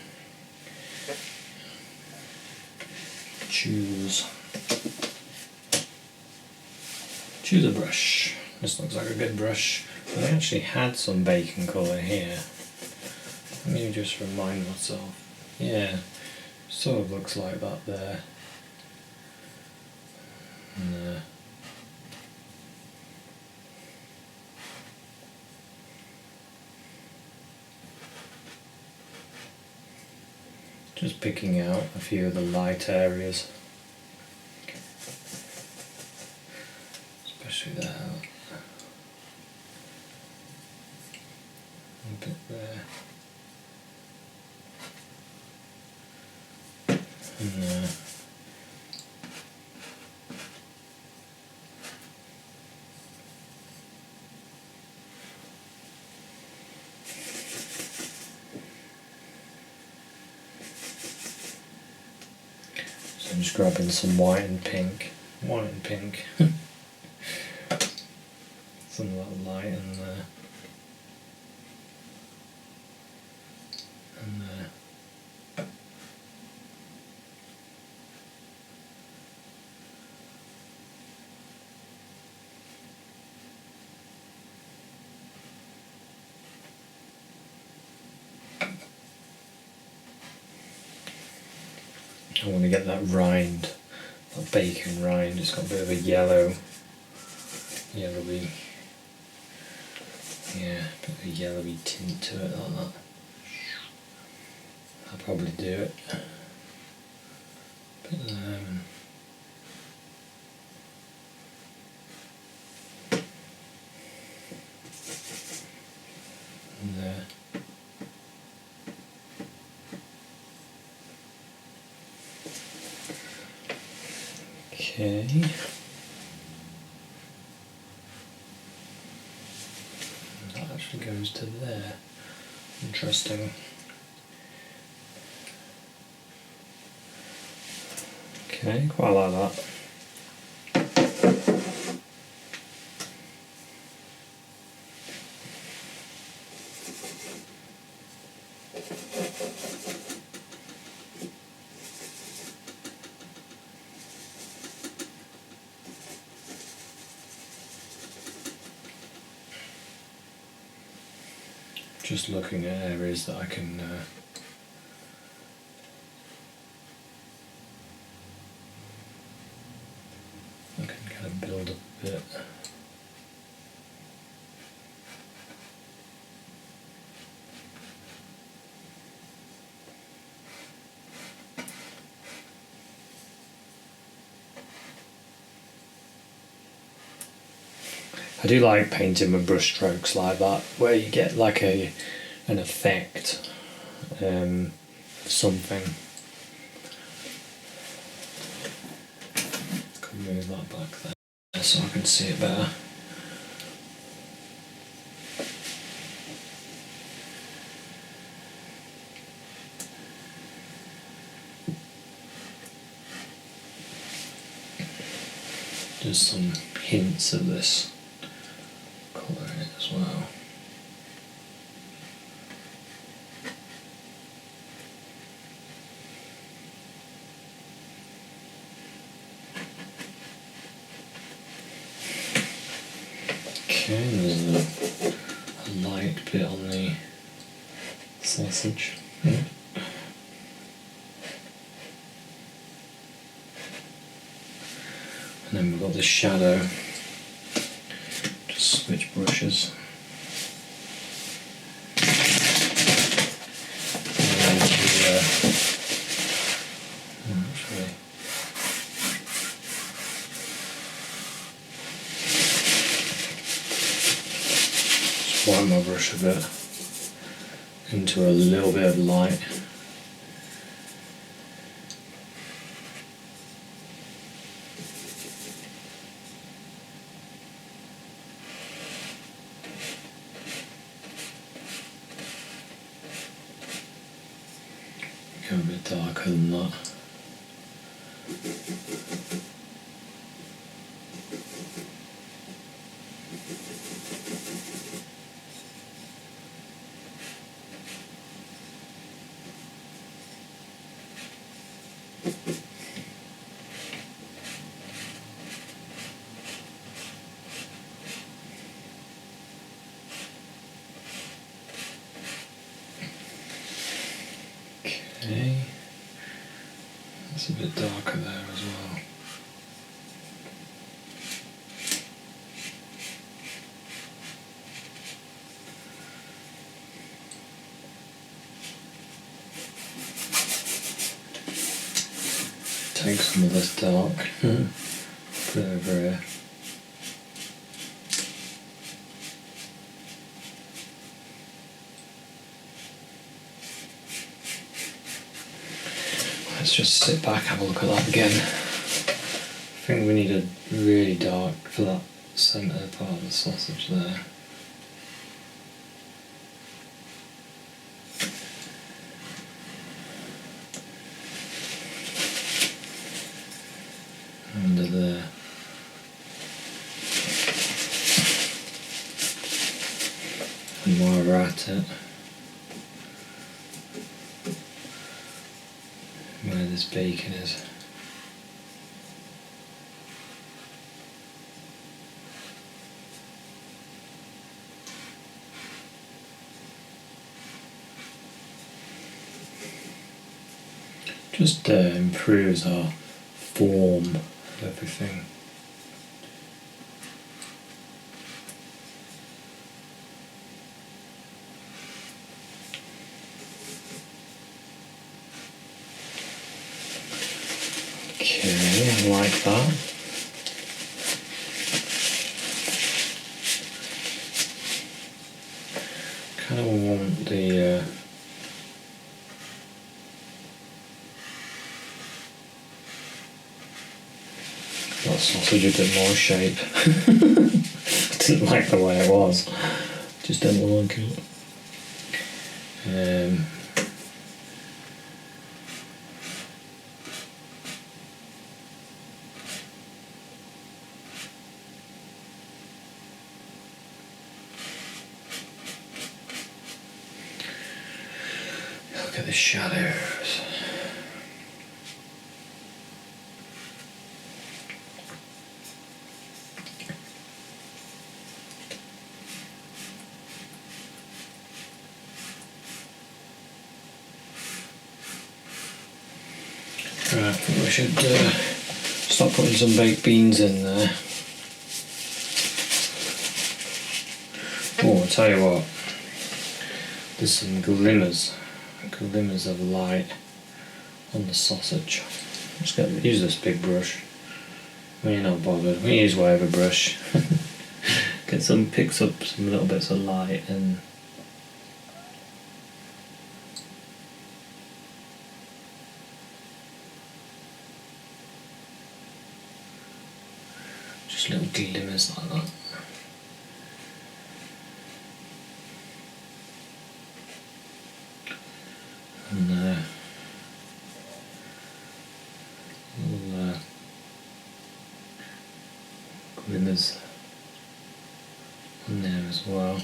Choose a brush. This looks like a good brush. I actually had some bacon colour here. Let me just remind myself. Yeah, sort of looks like that there. And there. Just picking out a few of the light areas. Especially there. A bit there. And there. So I'm just grabbing some white and pink. Some of that light in there. And there. I want to get that rind, that bacon rind. It's got a bit of a yellowy, yeah, a bit of a yellowy tint to it like that. I'll probably do it. But, there. Okay. That actually goes to there. Interesting. Okay, quite like that. Just looking at areas that I can kind of build up a bit. I do like painting with brush strokes like that, where you get like an effect of something. Can move that back there so I can see it better. Just some hints of this colour in it as well. Okay, there's a light bit on the sausage. Yeah. And then we've got the shadow. Just switch brushes. Wipe my brush a bit into a little bit of light. Go a bit darker than that. Okay, that's a bit darker there as well. Take some of this dark, put it over here. Let's just sit back, have a look at that again. I think we need a really dark for that centre part of the sausage there. Under there. And while we're at it, where this bacon is. Just improves our form of everything. Okay, I like that. Kind of want the that sausage a bit more shape. I didn't like the way it was. Just didn't like it. Look at the shadows. Right, I think we should start putting some baked beans in there. Oh, I'll tell you what, there's some glimmers of light on the sausage. Just use this big brush. When you're not bothered, we use whatever brush. Picks up some little bits of light and just little glimmers like that. And little glimmers on there as well.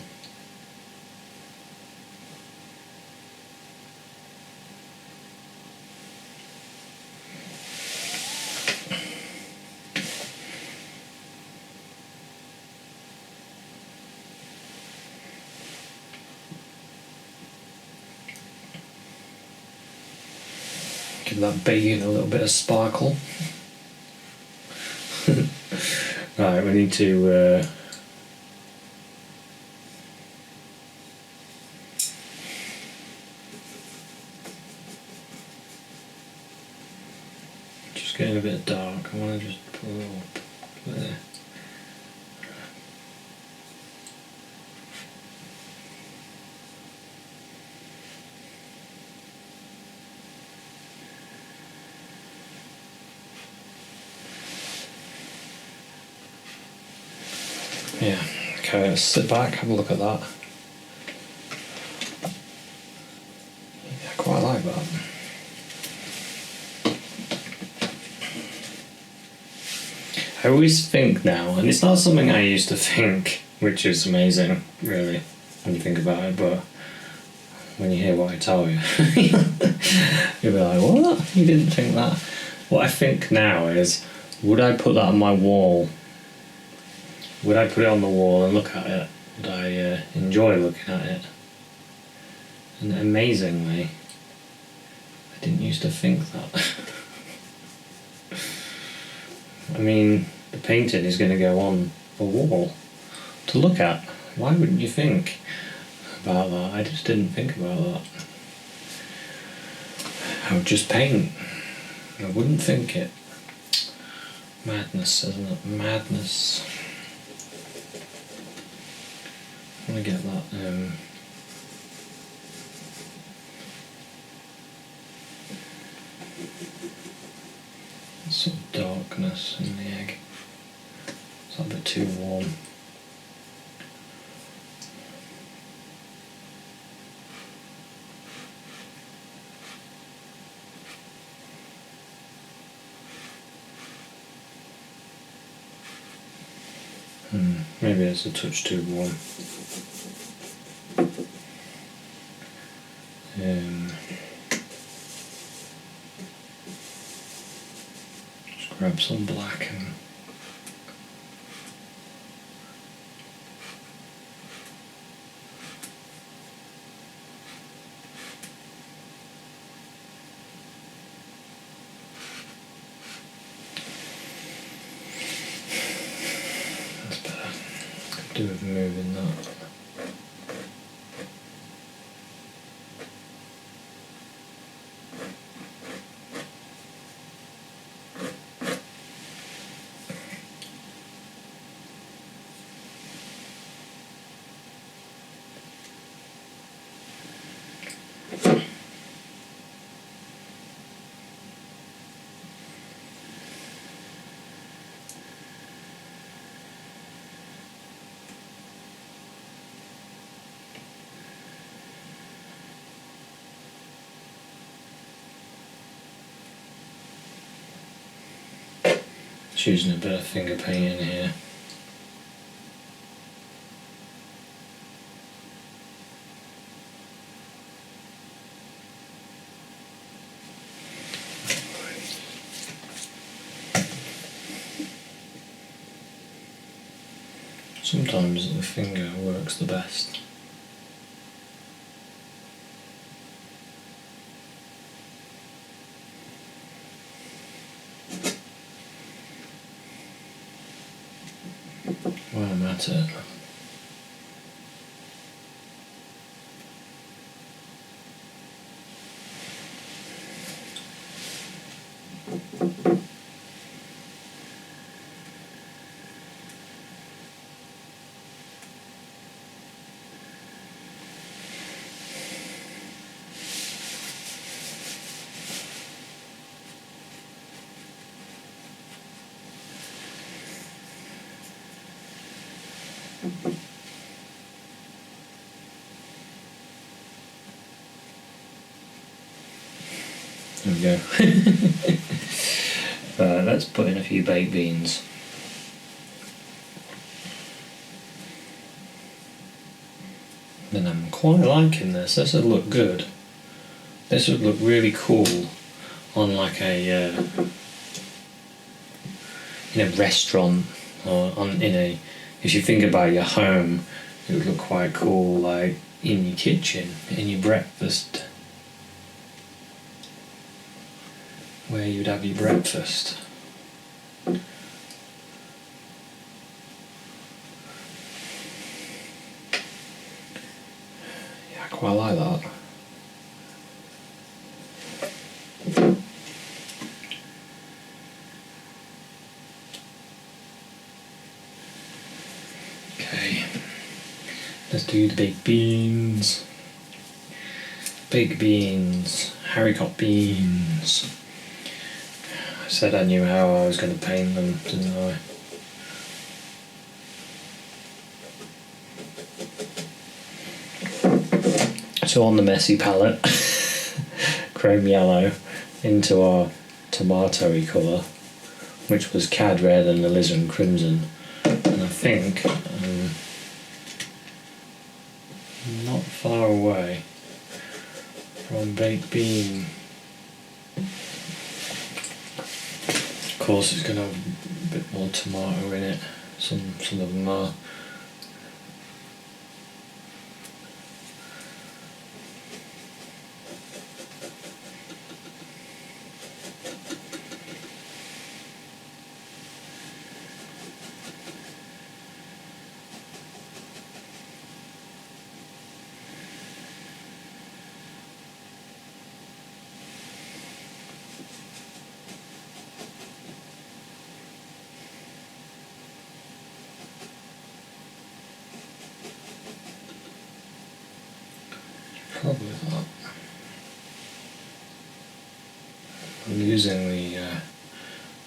Give that bacon a little bit of sparkle. Right, we need to just getting a bit dark. I want to just put a little there. Yeah, okay, let's sit back, have a look at that. Yeah, I quite like that. I always think now, and it's not something I used to think, which is amazing, really, when you think about it, but when you hear what I tell you, you'll be like, what? You didn't think that? What I think now is, would I put that on my wall? Would I put it on the wall and look at it? Would I enjoy looking at it? And amazingly, I didn't used to think that. I mean, the painting is going to go on the wall to look at. Why wouldn't you think about that? I just didn't think about that. I would just paint. I wouldn't think it. Madness, isn't it? Madness. I want to get that sort of darkness in the egg. It's a bit too warm. Maybe it's a touch too warm. Just grab some black and that's better. Could do with moving that. Just using a bit of finger paint in here. Sometimes the finger works the best. at it. There we go. Let's put in a few baked beans. And I'm quite liking this. This would look good. This would look really cool on like a in a restaurant, or if you think about your home, it would look quite cool, like in your kitchen, in your breakfast, where you'd have your breakfast. Yeah, I quite like that. Okay, let's do the baked beans. Baked beans, haricot beans. I said I knew how I was going to paint them, didn't I? So on the messy palette, chrome yellow into our tomatoey colour, which was cad red and alizarin crimson. And I think not far away from baked bean. Of course, it's going to have a bit more tomato in it. Some of them are. Probably not. I'm using the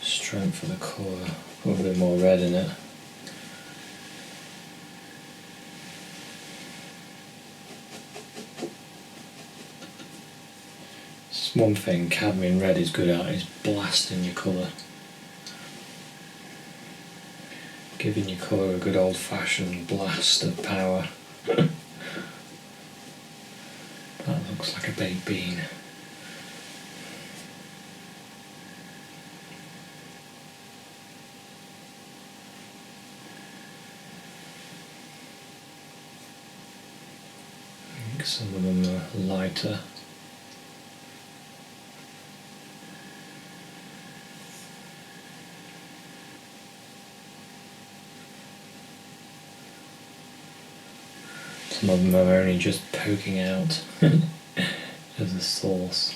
strength of the colour, put a bit more red in it. It's one thing cadmium red is good at, is blasting your colour. Giving your colour a good old fashioned blast of power. That looks like a baked bean. I think some of them are lighter. Some of them are only just poking out as a sauce.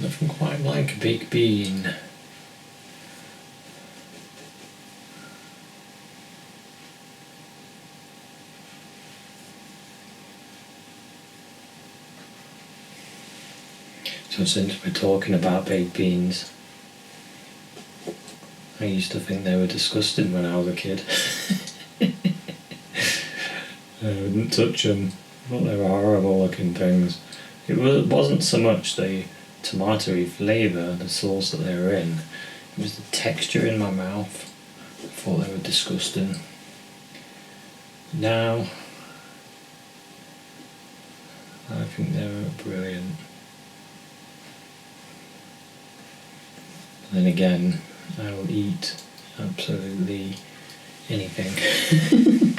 Nothing quite like a baked bean. So since we're talking about baked beans, I used to think they were disgusting when I was a kid. I wouldn't touch them. I thought they were horrible looking things. It wasn't so much the tomatoey flavour, the sauce that they were in, it was the texture in my mouth. I thought they were disgusting. Now, I think they're brilliant. Then again, I will eat absolutely anything.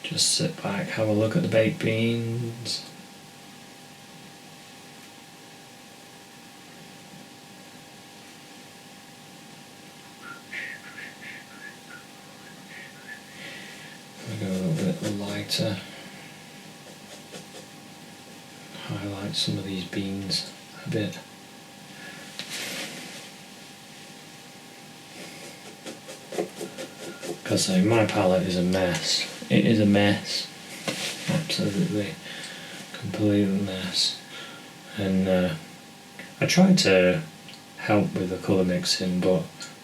Just sit back, have a look at the baked beans. I'll go a little bit lighter. Highlight some of these beans a bit. Because my palette is a mess. It is a mess. Absolutely. Complete mess. And I tried to help with the colour mixing, but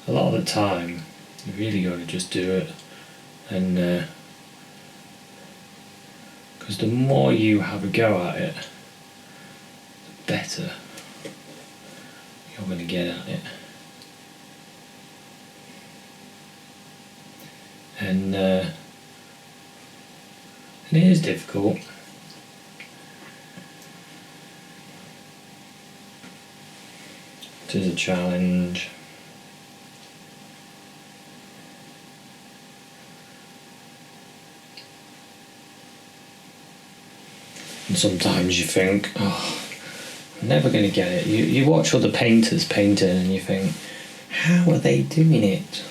a lot of the time you really got to just do it. And because the more you have a go at it, the better you're going to get at it. And it is difficult. It is a challenge. And sometimes you think, oh, I'm never going to get it. You watch other painters painting and you think, how are they doing it?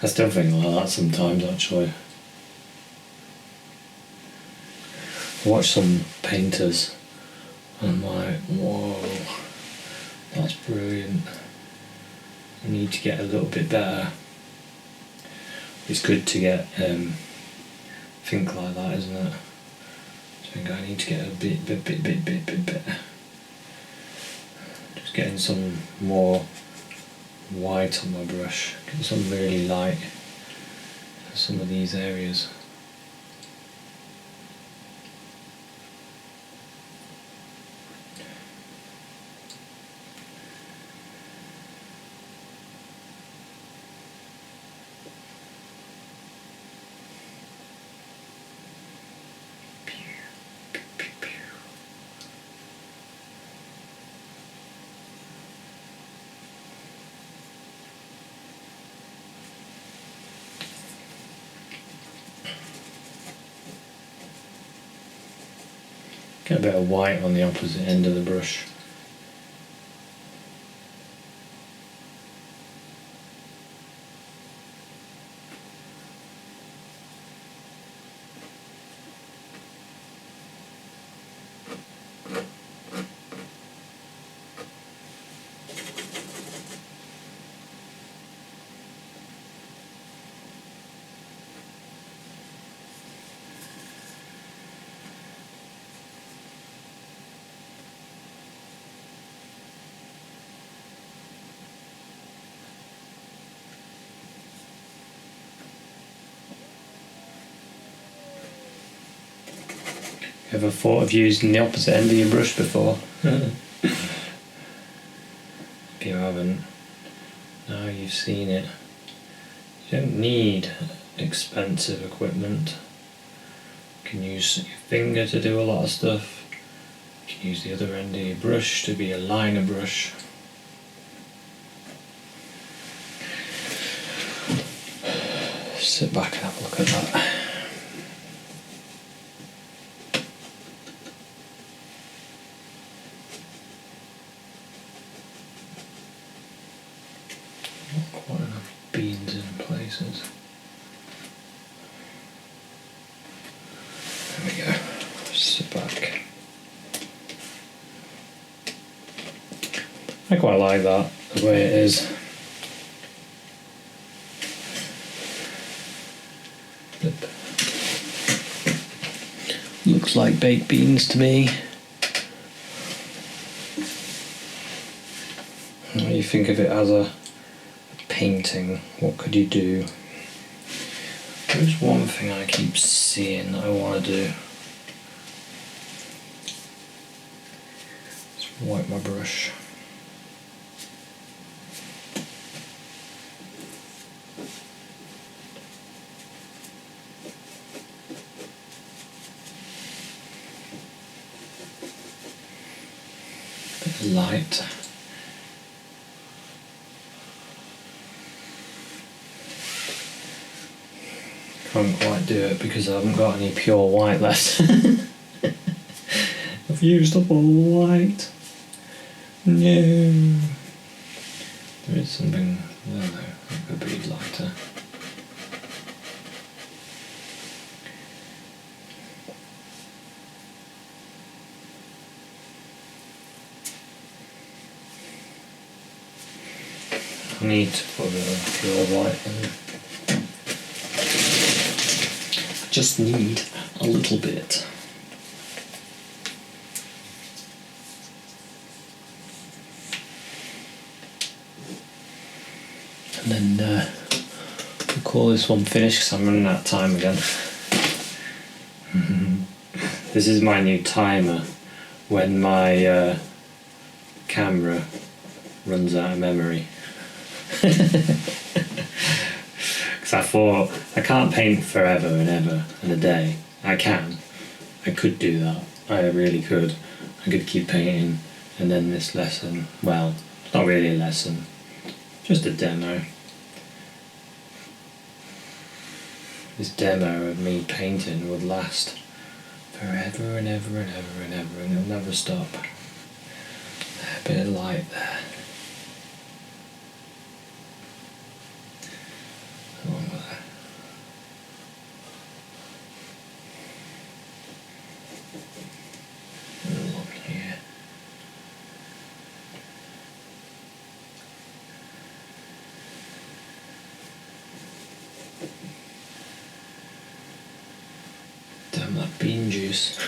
I still think like that sometimes, actually. I watch some painters and I'm like, whoa, that's brilliant. I need to get a little bit better. It's good to get think like that, isn't it? I think I need to get a bit better. Just getting some more white on my brush, get some really light in some of these areas. Get a bit of white on the opposite end of the brush. Ever thought of using the opposite end of your brush before? If you haven't, now you've seen it. You don't need expensive equipment. You can use your finger to do a lot of stuff. You can use the other end of your brush to be a liner brush. Sit back and have a look at that. Quite enough beans in places. There we go. Sit back. I quite like that, the way it is. Looks like baked beans to me. What do you think of it as a painting? What could you do? There's one thing I keep seeing that I want to do. Just wipe my brush. light. Can't quite do it because I haven't got any pure white left. I've used up all the white. No. There is something there though, that could be lighter. I need to put a pure white in. I just need a little bit. And then we'll call this one finished because I'm running out of time again. This is my new timer when my camera runs out of memory. Because I thought I can't paint forever and ever in a day. I could do that. I really could. I could keep painting, and then this lesson, well, not really a lesson, just a demo. This demo of me painting would last forever and ever and ever and ever, and it'll never stop. A bit of light there. Along with that. And along here. Damn that bean juice.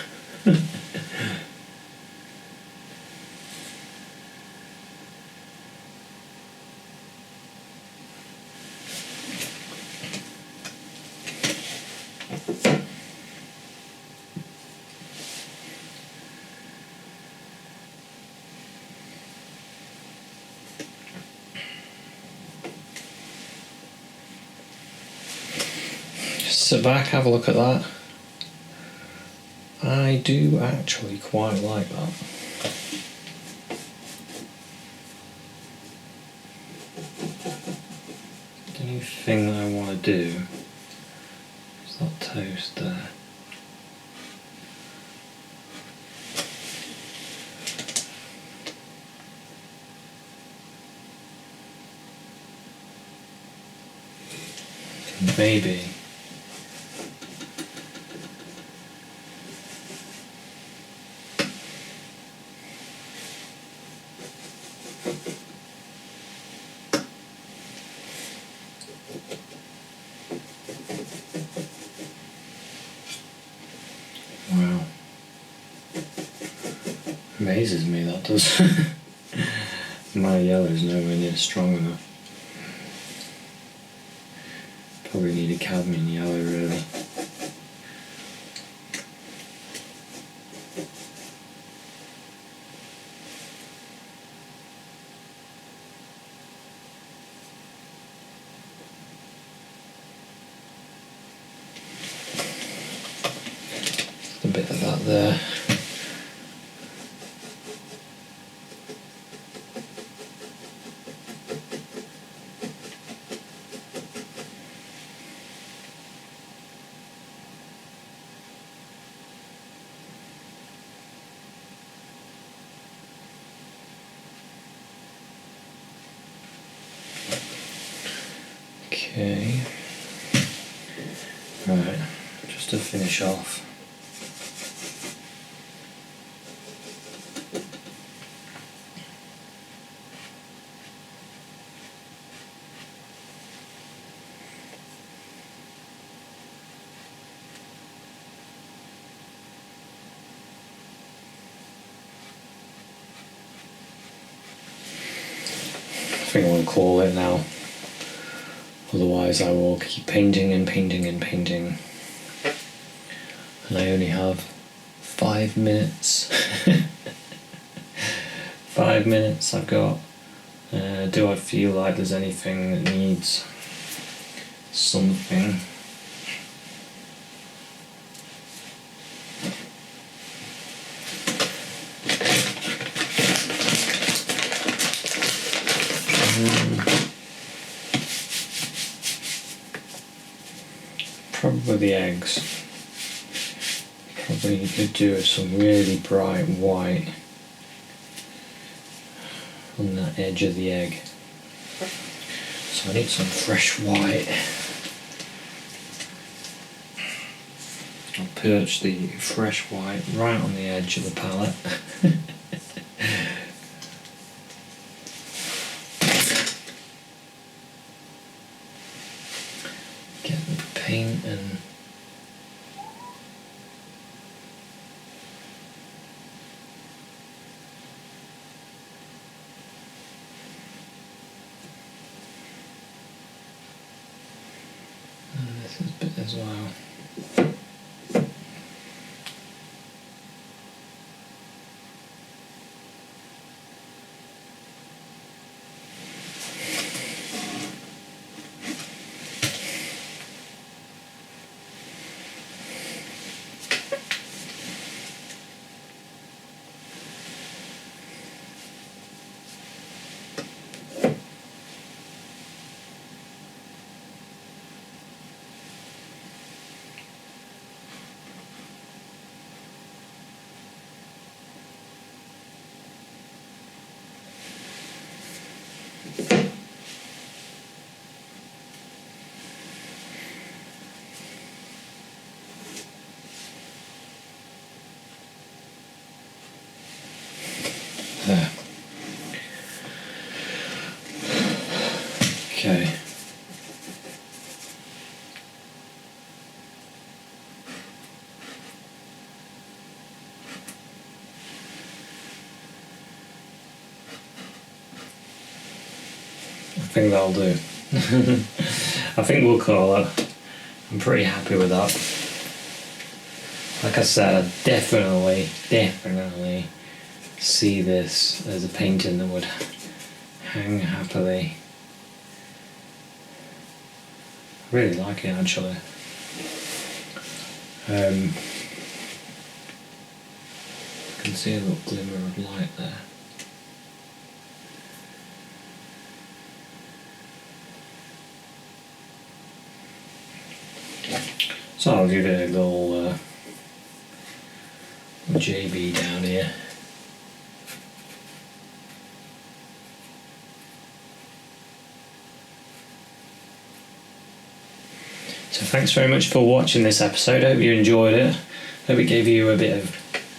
Just sit back, have a look at that. I do actually quite like that. The new thing that I want to do is that toast there. Maybe wow. Amazes me that does. My yellow's nowhere near strong enough. Probably need a cadmium yellow really. A bit of that there. Okay, right, just to finish off. I think I will call it now. Otherwise I will keep painting and painting and painting. And I only have 5 minutes. 5 minutes I've got. Do I feel like there's anything that needs something? Probably the eggs. Probably you could do some really bright white on that edge of the egg. So I need some fresh white. I'll perch the fresh white right on the edge of the palette. Get the paint and this is a bit as well. There. Okay. I think that'll do. I think we'll call it. I'm pretty happy with that. Like I said, I definitely see this as a painting that would hang happily. I really like it actually. I can see a little glimmer of light there. So I'll give it a little JB down here. So thanks very much for watching this episode. I hope you enjoyed it. Hope it gave you a bit of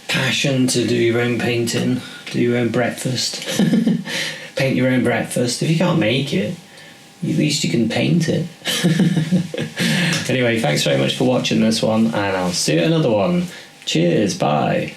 passion to do your own painting, do your own breakfast. Paint your own breakfast. If you can't make it, at least you can paint it. Anyway, thanks very much for watching this one, and I'll see you at another one. Cheers, bye.